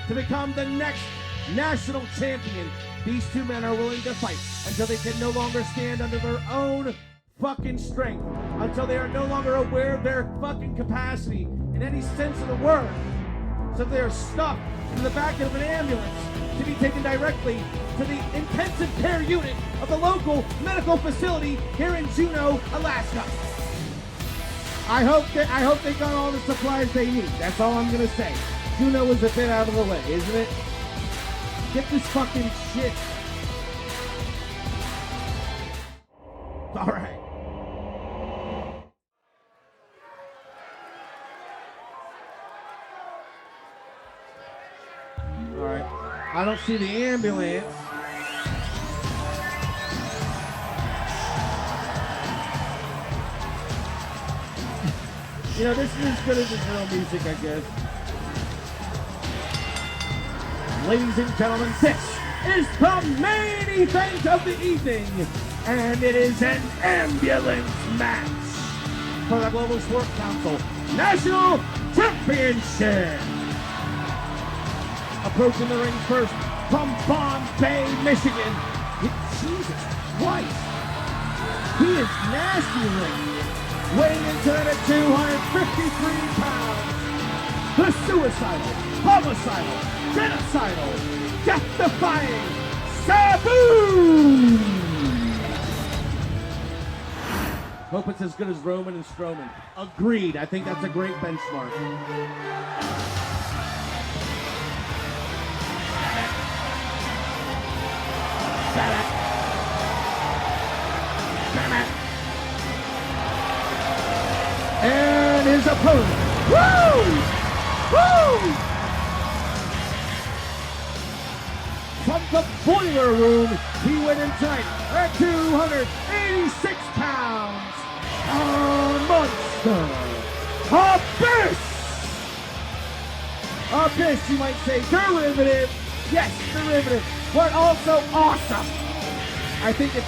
to become the next national champion. These two men are willing to fight until they can no longer stand under their own fucking strength, until they are no longer aware of their fucking capacity in any sense of the word. So they are stuck in the back of an ambulance to be taken directly to the intensive care unit of the local medical facility here in Juneau, Alaska. I hope they got all the supplies they need. That's all I'm gonna say. Juneau is a bit out of the way, isn't it? Get this fucking shit. All right. All right. I don't see the ambulance. You know, this is as good as the drill music, I guess. Ladies and gentlemen, this is the main event of the evening, and it is an ambulance match for the Global Sport Council National Championship. Approaching the ring first from Bombay, Michigan. Jesus Christ. He is nasty ring. Weighing into it at 253 pounds. The suicidal, homicidal, genocidal, death-defying Sabu! Hope it's as good as Roman and Strowman. Agreed. I think that's a great benchmark. And his opponent. Woo! Woo! From the boiler room, he went in tight at 286 pounds. A monster. Abyss! Abyss, you might say, derivative. Yes, derivative, but also awesome. I think it's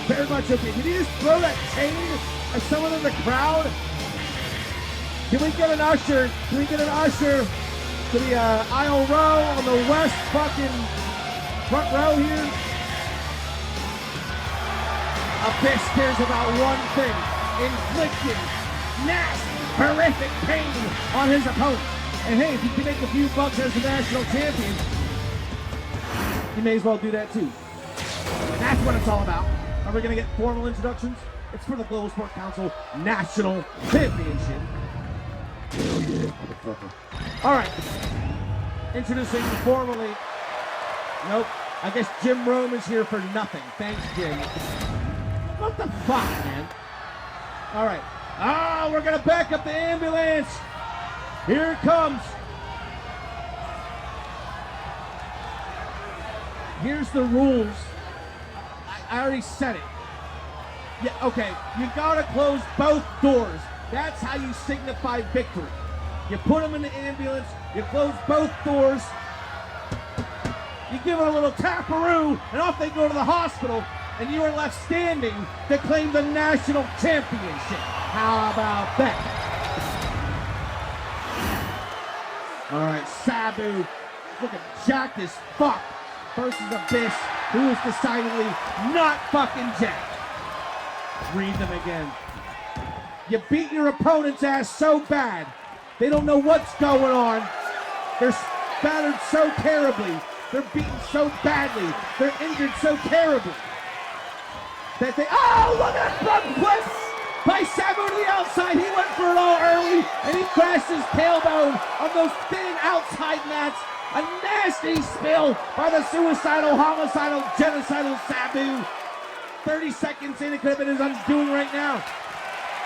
very much okay. Can you just throw that chain at someone in the crowd? Can we get an usher? Can we get an usher to the aisle row on the west fucking front row here? Abyss cares about one thing: inflicting nasty, horrific pain on his opponent. And hey, if you can make a few bucks as the national champion, you may as well do that too. That's what it's all about. Are we gonna get formal introductions? It's for the Global Sport Council National Championship. Oh yeah, motherfucker. All right, introducing formally. Nope, I guess Jim Rome is here for nothing. Thanks, Jim. What the fuck, man? All right. Ah, we're gonna back up the ambulance. Here it comes. Here's the rules. I already said it. Yeah, okay. You gotta close both doors. That's how you signify victory. You put them in the ambulance, you close both doors, you give it a little taparoo, and off they go to the hospital, and you are left standing to claim the national championship. How about that? All right, Sabu, looking jacked as fuck, versus Abyss, who is decidedly not fucking jacked. Read them again. You beat your opponent's ass so bad, they don't know what's going on. They're battered so terribly. They're beaten so badly. They're injured so terribly that they, oh, look at that front flip by Sabu to the outside. He went for it all early, and he crashed his tailbone on those thin outside mats. A nasty spill by the suicidal, homicidal, genocidal Sabu. 30 seconds in, it could have been his undoing right now.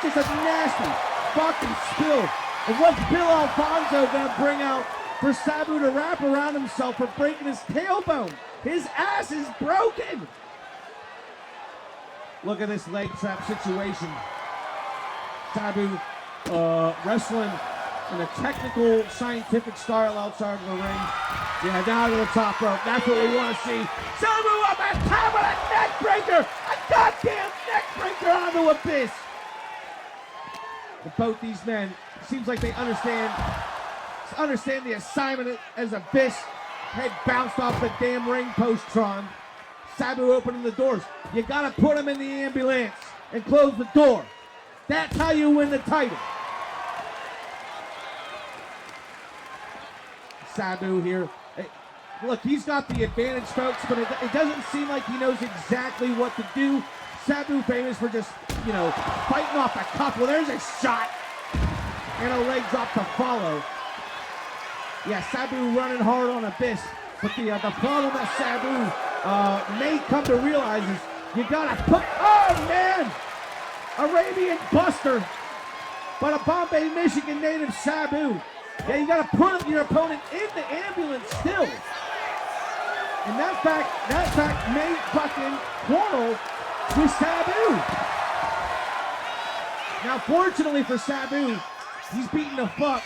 Just a nasty fucking spill. And what's Bill Alfonso gonna bring out for Sabu to wrap around himself for breaking his tailbone? His ass is broken. Look at this leg trap situation. Sabu wrestling in a technical, scientific style outside of the ring. Yeah, down to the top rope. That's what we want to see. Sabu up at top with a neck breaker. A goddamn neck breaker onto Abyss. But both these men, it seems like they understand the assignment as Abyss head bounced off the damn ring post, Tron. Sabu opening the doors. You gotta put him in the ambulance and close the door. That's how you win the title. Sabu here. Hey, look, he's got the advantage, folks, but it doesn't seem like he knows exactly what to do. Sabu famous for just, fighting off a cuff. Well, there's a shot. And a leg drop to follow. Yeah, Sabu running hard on Abyss. But the problem that Sabu may come to realize is you gotta put, oh man! Arabian Buster. But a Bombay, Michigan native Sabu. Yeah, you gotta put your opponent in the ambulance still. And that fact may fucking quarrel with Sabu. Now, fortunately for Sabu, he's beating the fuck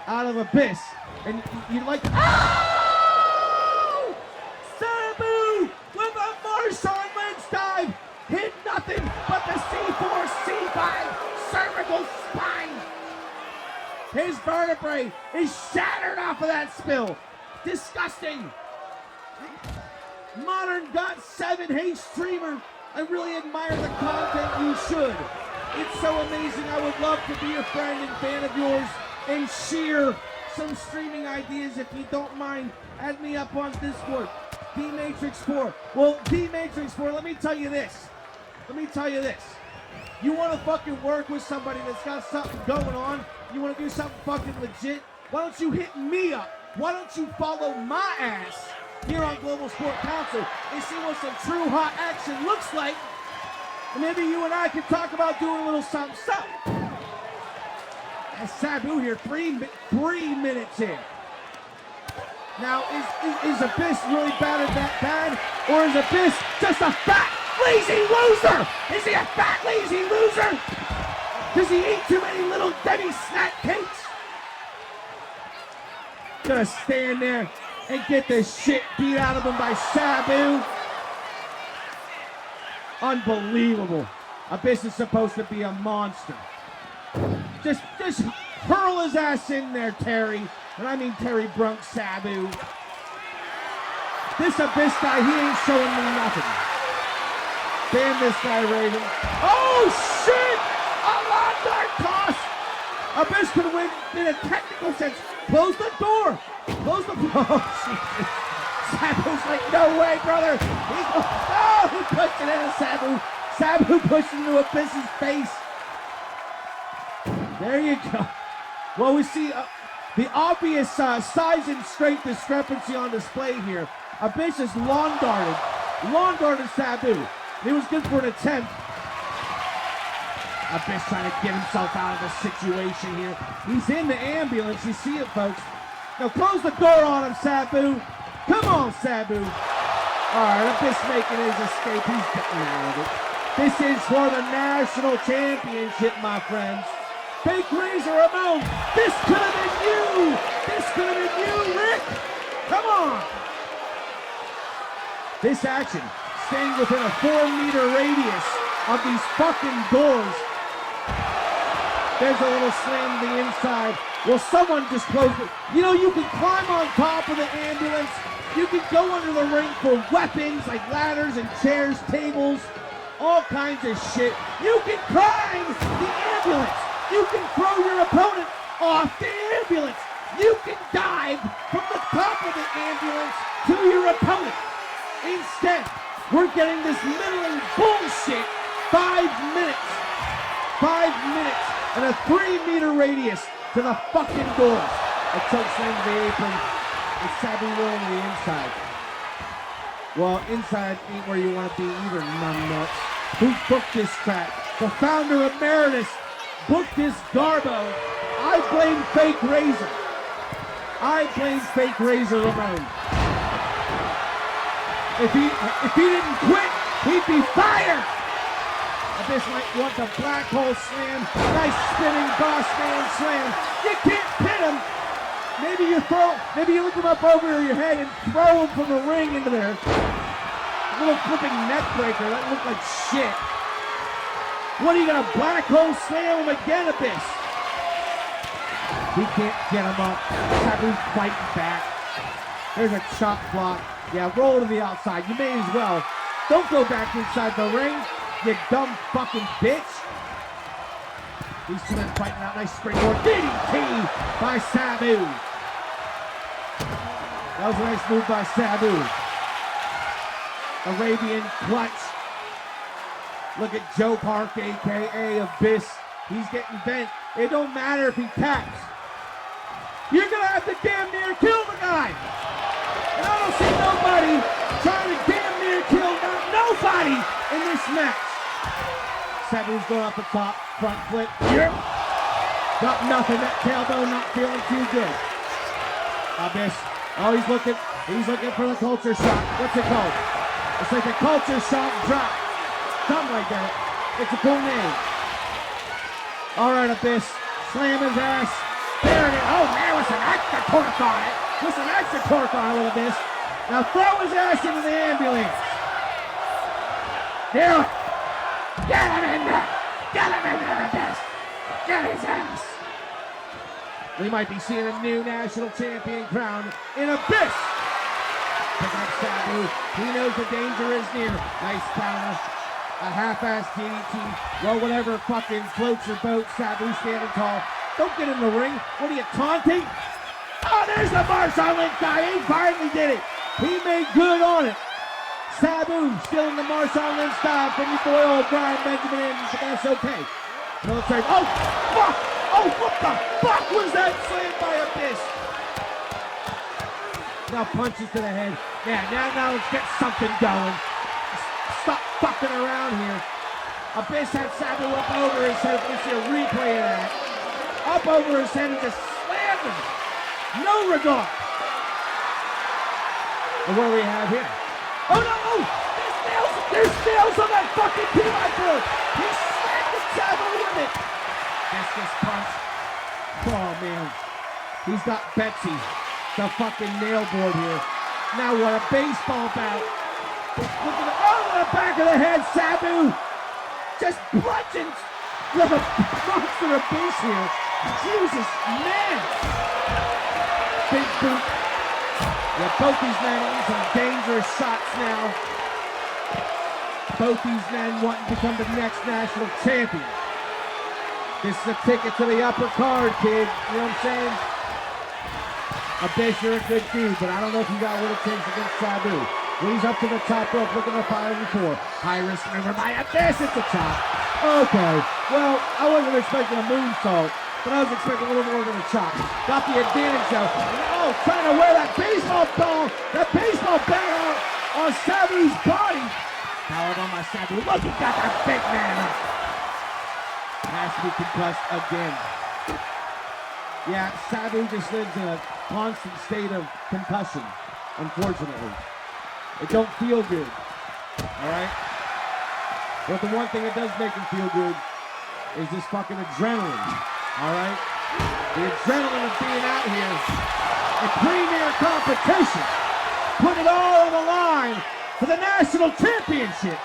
out of Abyss. And you'd like, oh! Sabu with a Marshawn Lynch dive. Hit nothing but the C4, C5 cervical spine. His vertebrae is shattered off of that spill. Disgusting. Modern Got7 Hey streamer. I really admire the content. You should. It's so amazing. I would love to be a friend and fan of yours and share some streaming ideas if you don't mind. Add me up on Discord. D-Matrix4. Well, D-Matrix4, let me tell you this. You want to fucking work with somebody that's got something going on? You want to do something fucking legit? Why don't you hit me up? Why don't you follow my ass here on Global Sport Council and see what some true hot action looks like. And maybe you and I can talk about doing a little something. And Sabu here, three minutes in. Now, is Abyss really bad at that bad? Or is Abyss just a fat, lazy loser? Is he a fat, lazy loser? Does he eat too many little Debbie snack cakes? Gonna stand there and get the shit beat out of him by Sabu. Unbelievable. Abyss is supposed to be a monster. Just hurl his ass in there, Terry. And I mean Terry Brunk Sabu. This Abyss guy, he ain't showing me nothing. Damn this guy, Raven. Oh, shit! A lawn dart toss! Abyss could win in a technical sense. Close the door! Close the door! Oh, Jesus. Sabu's like, no way, brother! He pushed it into Sabu. Sabu pushed it into Abyss's face. There you go. Well, we see the obvious size and strength discrepancy on display here. Abyss is lawn darted Sabu. It was good for an attempt. Abyss trying to get himself out of the situation here. He's in the ambulance. You see it, folks. Now close the door on him, Sabu. Come on, Sabu. All right, Abyss making his escape. He's getting out of it. This is for the national championship, my friends. Fake Razor Ramon. This could have been you. This could have been you, Rick. Come on. This action, staying within a 4-meter radius of these fucking doors. There's a little slam to the inside. Will someone just close it? You know, you can climb on top of the ambulance. You can go under the ring for weapons like ladders and chairs, tables, all kinds of shit. You can climb the ambulance. You can throw your opponent off the ambulance. You can dive from the top of the ambulance to your opponent. Instead, we're getting this middling bullshit 5 minutes. 5 minutes and a 3-meter radius to the fucking doors. A choke slam to the apron. It's Sabu rolling to the inside. Well, inside ain't where you want to be either, numbnuts. Who booked this crap? The founder emeritus booked this garbo. I blame Fake Razor. I blame Fake Razor Ramon. If he didn't quit, he'd be fired. Abyss might want the black hole slam. Nice spinning boss man slam. You can't pin him. Maybe you lift him up over your head and throw him from the ring into there. A little flipping neck breaker. That looked like shit. What are you gonna black hole slam him again, Abyss? He can't get him up. Sabu's fighting back. There's a chop block. Yeah, roll to the outside. You may as well. Don't go back inside the ring, you dumb fucking bitch. These two men fighting out. Nice springboard DDT by Sabu. That was a nice move by Sabu. Arabian clutch. Look at Joe Park, a.k.a. Abyss. He's getting bent. It don't matter if he taps. You're going to have to damn near kill the guy. And I don't see nobody trying to damn near kill nobody in this match. Sabu's going off the top, front flip. Yep. Got nothing. That tailbone not feeling too good. Abyss. Oh, he's looking for the culture shock. What's it called? It's like a culture shock drop. Something like that. It's a cool name. All right, Abyss. Slam his ass. There it is. Oh, man, with some extra torque on it. With some extra torque on it with Abyss. Now throw his ass into the ambulance. Do it. Get him in there. Get him in there, Abyss. Get his ass. We might be seeing a new national champion crowned in Abyss. Picking up Sabu. He knows the danger is near. Nice counter. A half-ass DDT. Well, whatever fucking floats your boat. Sabu standing tall. Don't get in the ring. What are you, taunting? Oh, there's the Marshawn Lynch guy. He finally did it. He made good on it. Sabu still in the Marshawn Lynch style from your boy old Brian Benjamin Andrews, but that's okay. Military. Oh, fuck! Oh, what the fuck was that slam by Abyss? Now punches to the head. Yeah, now let's get something going. Stop fucking around here. Abyss had Sabu up over his head. Let's see a replay of that. Up over his head and just slammed him. No regard. And what do we have here? Oh no! There's nails on that fucking P-line. He slammed the Sabu with it. That's this punch. Oh man. He's got Betsy, the fucking nail board here. Now what, a baseball bat. Look at the back of the head, Sabu. Just bludgeons the monster Abyss here. Jesus, man. Big boot. Yeah, both these men need some dangerous shots now. Both these men want to become the next national champion. This is a ticket to the upper card, kid. You know what I'm saying? Abyss, you're a good dude, but I don't know if you got what it takes against Sabu. When he's up to the top rope, looking up high before. High risk maneuver by Abyss. It's a chop. Okay. Well, I wasn't expecting a moonsault, but I was expecting a little more than a chop. Got the advantage though. Oh, trying to wear that baseball ball, that baseball bat out on Sabu's body. Powered on my Sabu. Look, he got that big man up. Has to be concussed again. Yeah, Sabu just lives in a constant state of concussion, unfortunately. It don't feel good, all right? But the one thing that does make him feel good is this fucking adrenaline, all right? The adrenaline of being out here in premier competition, put it all on the line for the national championship.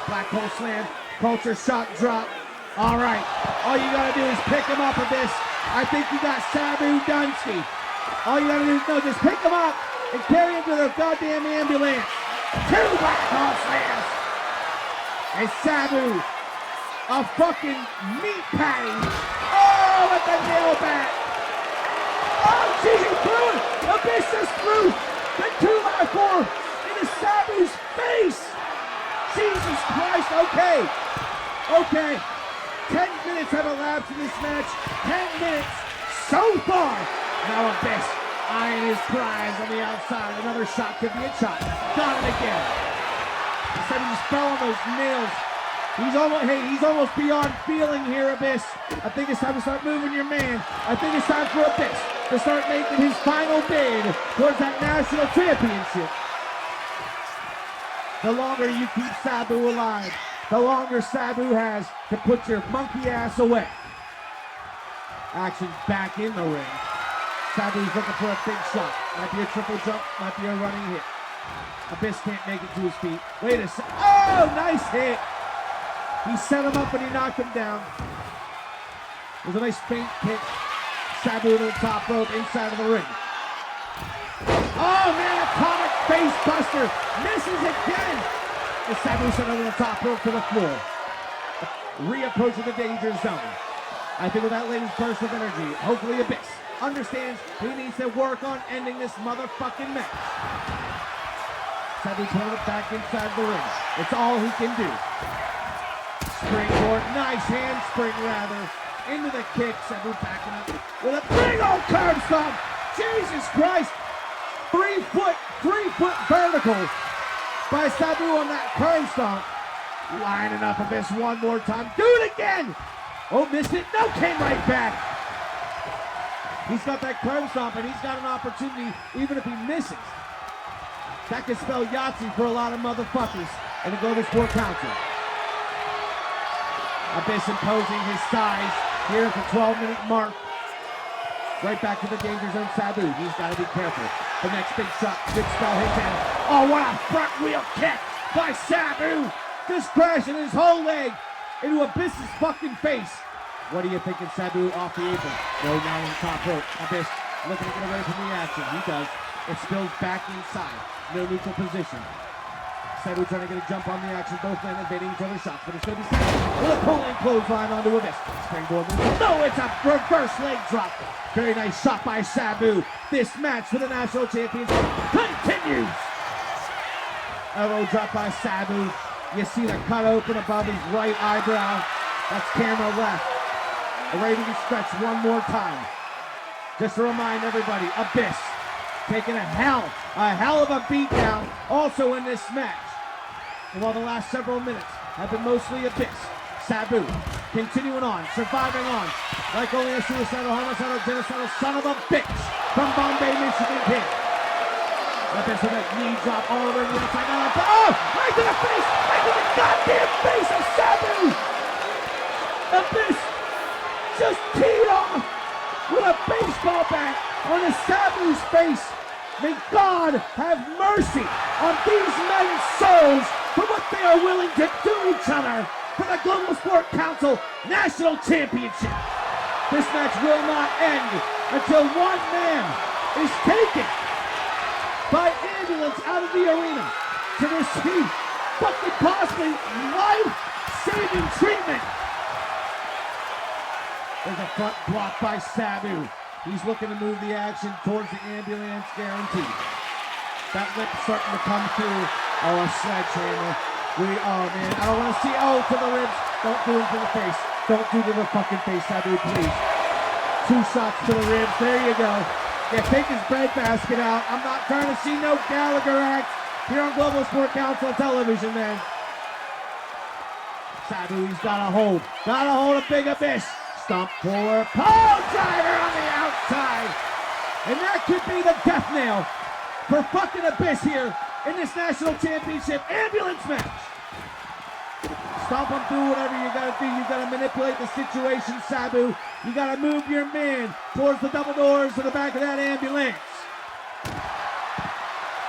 Black hole slam, culture shock drop. All right, all you gotta do is pick him up with this. I think you got Sabu Dunsky. All you gotta do is just pick him up and carry him to the goddamn ambulance. 2 black hole slams. And Sabu, a fucking meat patty. Oh, with the nail bat. Oh, geez, he threw it. Abyss just threw the 2x4 into Sabu's face. Jesus Christ, okay. 10 minutes have elapsed in this match. 10 minutes so far. Now Abyss eyeing his prize on the outside. Another shot could be a chop. Got it again. He said he just fell on those nails. He's almost beyond feeling here, Abyss. I think it's time to start moving your man. I think it's time for Abyss to start making his final bid towards that national championship. The longer you keep Sabu alive, the longer Sabu has to put your monkey ass away. Action's back in the ring. Sabu's looking for a big shot. Might be a triple jump, might be a running hit. Abyss can't make it to his feet. Wait a second. Oh, nice hit. He set him up and he knocked him down. It was a nice feint kick. Sabu to the top rope inside of the ring. Oh man, atomic face buster. Misses again. And Sabu sent over the top rope to the floor. Reapproaching the danger zone. I think with that latest burst of energy, hopefully Abyss understands he needs to work on ending this motherfucking match. Sabu pulling it back inside the ring. It's all he can do. Springboard, nice handspring rather. Into the kick, Sabu backing up with a big old curb stomp. Jesus Christ. 3 foot vertical by Sabu on that curb stomp. Lining up Abyss one more time. Do it again. Oh, missed it. No, came right back. He's got that curb stomp and he's got an opportunity even if he misses. That could spell Yahtzee for a lot of motherfuckers. And to go to sport council. Abyss imposing his size here at the 12-minute mark. Right back to the danger zone, Sabu. He's got to be careful. The next big shot, big spell hit down. Oh, what a front wheel kick by Sabu. Just crashing his whole leg into Abyss's fucking face. What are you thinking, Sabu off the apron? No, now on the top rope. Abyss looking to get away from the action. He does. It spills back inside. No neutral position. Sabu trying to get a jump on the action. Both men evading each other's shots, but it's going to be Sabu with a pulling clothesline onto Abyss. Springboard move. No, it's a reverse leg drop. Very nice shot by Sabu. This match for the national championship continues. Elbow drop by Sabu. You see the cut open above his right eyebrow. That's camera left. Ready to be stretched one more time. Just to remind everybody, Abyss taking a hell a hell of a beatdown also in this match. And while the last several minutes have been mostly Abyss, Sabu continuing on, surviving on, like only a suicidal, homicidal, genocidal son of a bitch from Bombay, Michigan kid. Abyss with a knee drop all over the outside. Oh, right to the face, right to the goddamn face of Sabu. Abyss just teed off with a baseball bat on the Sabu's face. May God have mercy on these men's souls for what they are willing to do to each other for the Global Sport Council National Championship. This match will not end until one man is taken by ambulance out of the arena to receive what could possibly life-saving treatment. There's a front block by Sabu. He's looking to move the action towards the ambulance guarantee. That lip's starting to come through. Oh, a sledgehammer. Oh man, I don't want to see, to the ribs. Don't do it to the face. Don't do it to the fucking face, Sabu, please. 2 shots to the ribs, there you go. Yeah, take his breadbasket out. I'm not trying to see no Gallagher act here on Global Sport Council television, man. Sabu, he's got a hold of Big Abyss. Stomp forward, pole driver on the outside. And that could be the death nail for fucking Abyss here in this national championship ambulance match. Stomp him through whatever you gotta do. You gotta manipulate the situation, Sabu. You gotta move your man towards the double doors to the back of that ambulance.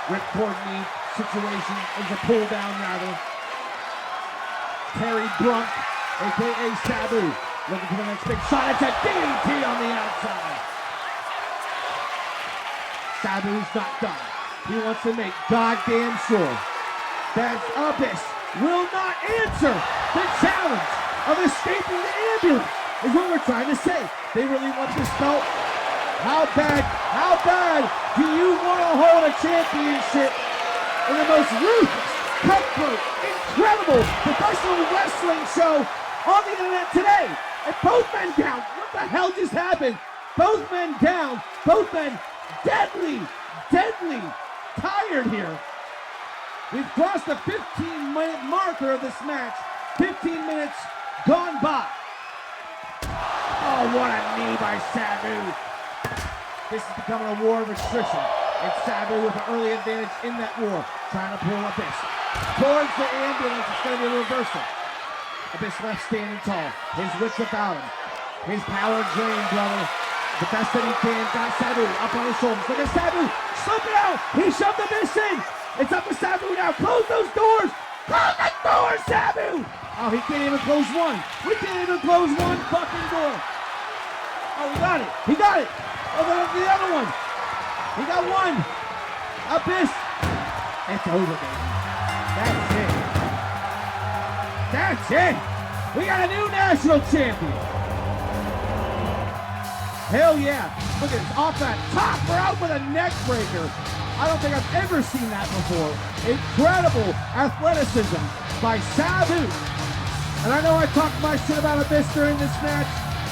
Ripcord knee situation is a pull down rather. Terry Brunk, aka Sabu, looking for the next big shot. It's a DDT on the outside. Sabu's not done. He wants to make goddamn sure that Abyss will not answer the challenge of escaping the ambulance, is what we're trying to say. They really want this belt. How bad do you want to hold a championship in the most ruthless, cutthroat, incredible professional wrestling show on the internet today? And both men down. What the hell just happened? Both men down. Both men deadly tired here. We've crossed the 15-minute marker of this match. 15 minutes gone by. Oh, what a knee by Sabu. This is becoming a war of attrition. And Sabu with an early advantage in that war. Trying to pull Abyss towards the ambulance. It's going to be a reversal. Abyss left standing tall. His wits about him. His power drained, brother. The best that he can. Got Sabu up on his shoulders. Look at Sabu. Slip it out. He shoved Abyss in. It's up to Sabu now. Close those doors. Close the doors, Sabu. Oh, he can't even close one. We can't even close one fucking door. Oh, he got it. He got it. Oh, the other one. He got one. Abyss. It's over, baby. That's it. That's it. We got a new national champion. Hell yeah. Look at this. Off that top. We're out with a neck breaker. I don't think I've ever seen that before. Incredible athleticism by Sabu. And I know I talked my shit about Abyss during this match,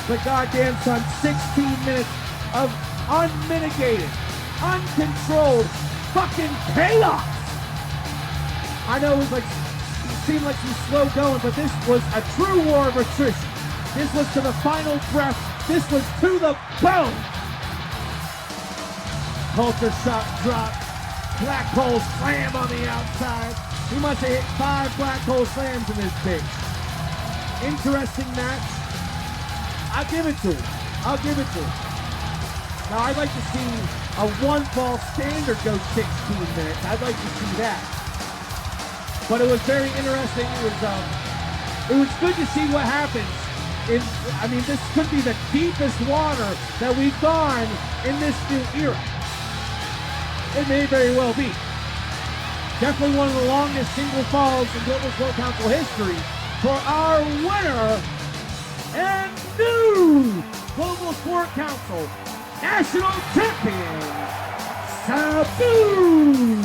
but goddamn son, 16 minutes of unmitigated, uncontrolled fucking chaos. I know it seemed like some slow going, but this was a true war of attrition. This was to the final breath. This was to the bone. Culture shot drop. Black hole slam on the outside. He must have hit 5 black hole slams in this bitch. Interesting match. I'll give it to him. Now I'd like to see a 1-fall standard go 16 minutes. I'd like to see that. But it was very interesting. It was good to see what happens. This could be the deepest water that we've gone in this new era. It may very well be. Definitely one of the longest single falls in Global Sport Council history for our winner and new Global Sport Council National Champion, Sabu.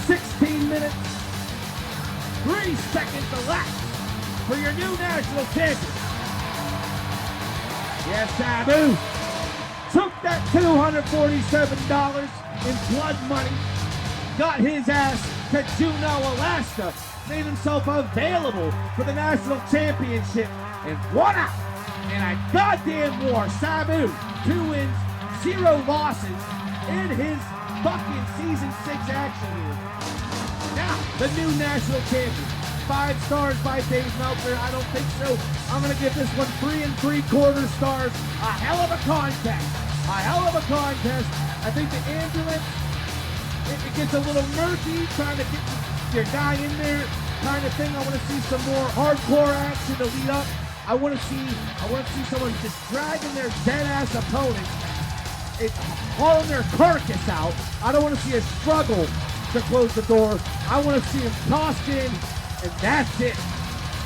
16 minutes, 3 seconds elapsed for your new national champion. Yes, Sabu. took that $247 in blood money, got his ass to Juneau, Alaska, made himself available for the national championship, and won out in a goddamn war. Sabu, 2 wins, 0 losses in his fucking season 6 action here. Now, the new national champion. 5 stars by Dave Meltzer. I don't think so. I'm going to give this one 3 3/4 stars. A hell of a contest. A hell of a contest. I think the ambulance, it gets a little murky trying to get your guy in there kind of thing. I want to see some more hardcore action to lead up. I want to see someone just dragging their dead-ass opponent, hauling their carcass out. I don't want to see a struggle to close the door. I want to see him tossed in, and that's it.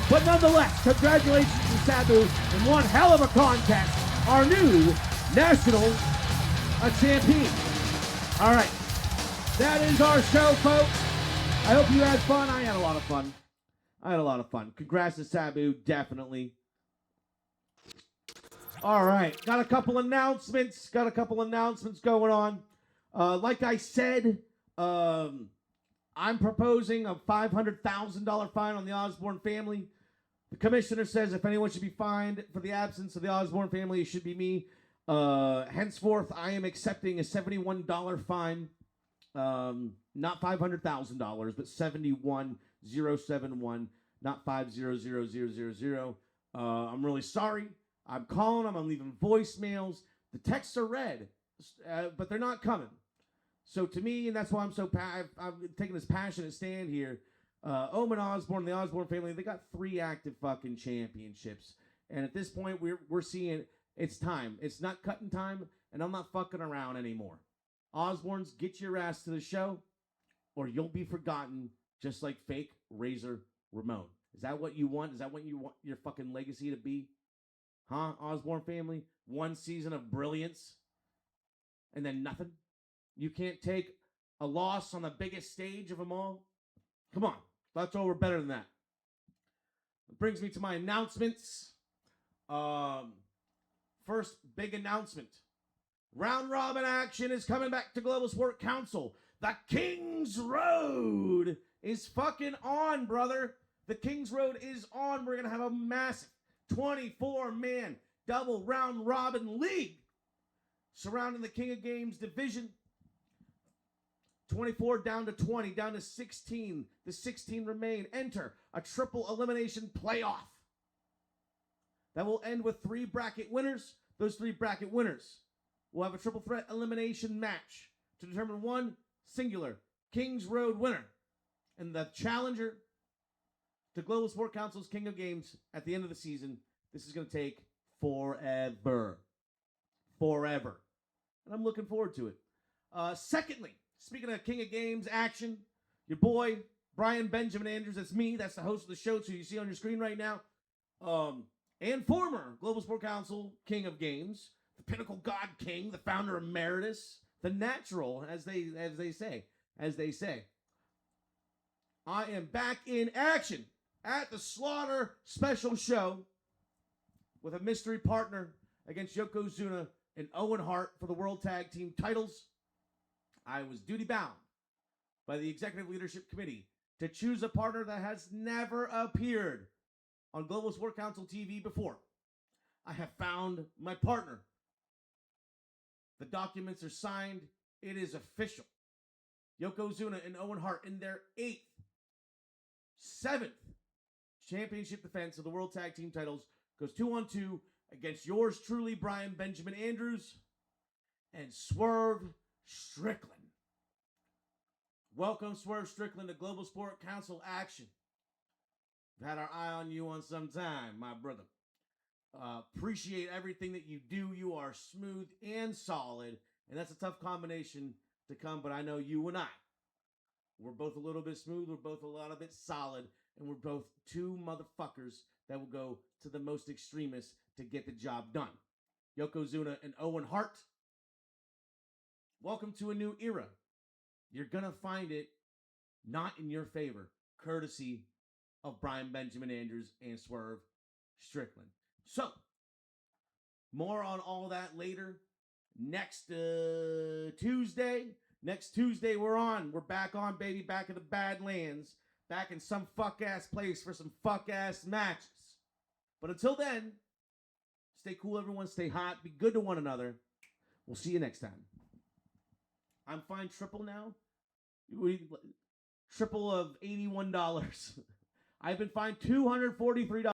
But nonetheless, congratulations to Sabu in one hell of a contest, our new national champion. All right, that is our show, folks. I hope you had fun. I had a lot of fun. Congrats to Sabu, definitely. All right, got a couple announcements going on. Like I said, I'm proposing a $500,000 fine on the Osborne family. The commissioner says if anyone should be fined for the absence of the Osborne family, it should be me. Henceforth, I am accepting a $71 fine. Not $500,000, but 71,071, not 500,000. I'm really sorry. I'm calling them. I'm leaving voicemails. The texts are read, but they're not coming. So to me, and that's why I'm so I've taken this passionate stand here. Omen Osborne, the Osborne family, they got 3 active fucking championships, and at this point, we're seeing it's time. It's not cutting time, and I'm not fucking around anymore. Osborne's, get your ass to the show, or you'll be forgotten, just like fake Razor Ramon. Is that what you want? Is that what you want your fucking legacy to be? Huh, Osborne family? 1 season of brilliance, and then nothing? You can't take a loss on the biggest stage of them all? Come on, let's all we're better than that. It brings me to my announcements. First big announcement. Round robin action is coming back to Global Sport Council. The King's Road is fucking on, brother. The King's Road is on. We're going to have a massive 24-man double round robin league surrounding the King of Games division. 24 down to 20, down to 16. The 16 remain. Enter a triple elimination playoff that will end with 3 bracket winners. Those 3 bracket winners will have a triple threat elimination match to determine one singular King's Road winner. And the challenger to Global Sport Council's King of Games at the end of the season. This is going to take forever. Forever. And I'm looking forward to it. Secondly, speaking of King of Games action, your boy, Brian Benjamin Andrews, that's me, that's the host of the show, so you see on your screen right now, and former Global Sport Council King of Games, the Pinnacle God King, the founder emeritus, the natural, as they say. I am back in action at the Slaughter Special Show with a mystery partner against Yokozuna and Owen Hart for the World Tag Team titles. I was duty bound by the Executive Leadership Committee to choose a partner that has never appeared on Global Sport Council TV before. I have found my partner. The documents are signed. It is official. Yokozuna and Owen Hart in their 7th championship defense of the World Tag Team titles goes 2-on-2 against yours truly, Brian Benjamin Andrews and Swerve Strickland. Welcome, Swerve Strickland, to Global Sport Council action. We've had our eye on you on some time, my brother. Appreciate everything that you do. You are smooth and solid, and that's a tough combination to come, but I know you and I, we're both a little bit smooth, we're both a little bit solid, and we're both 2 motherfuckers that will go to the most extremists to get the job done. Yokozuna and Owen Hart, welcome to a new era. You're going to find it not in your favor, courtesy of Brian Benjamin Andrews and Swerve Strickland. So, more on all that later. next Tuesday. Next Tuesday, we're on. We're back on, baby. Back in the Badlands. Back in some fuck-ass place for some fuck-ass matches. But until then, stay cool, everyone. Stay hot. Be good to one another. We'll see you next time. I'm fine triple now. Triple of $81. I've been fined $243.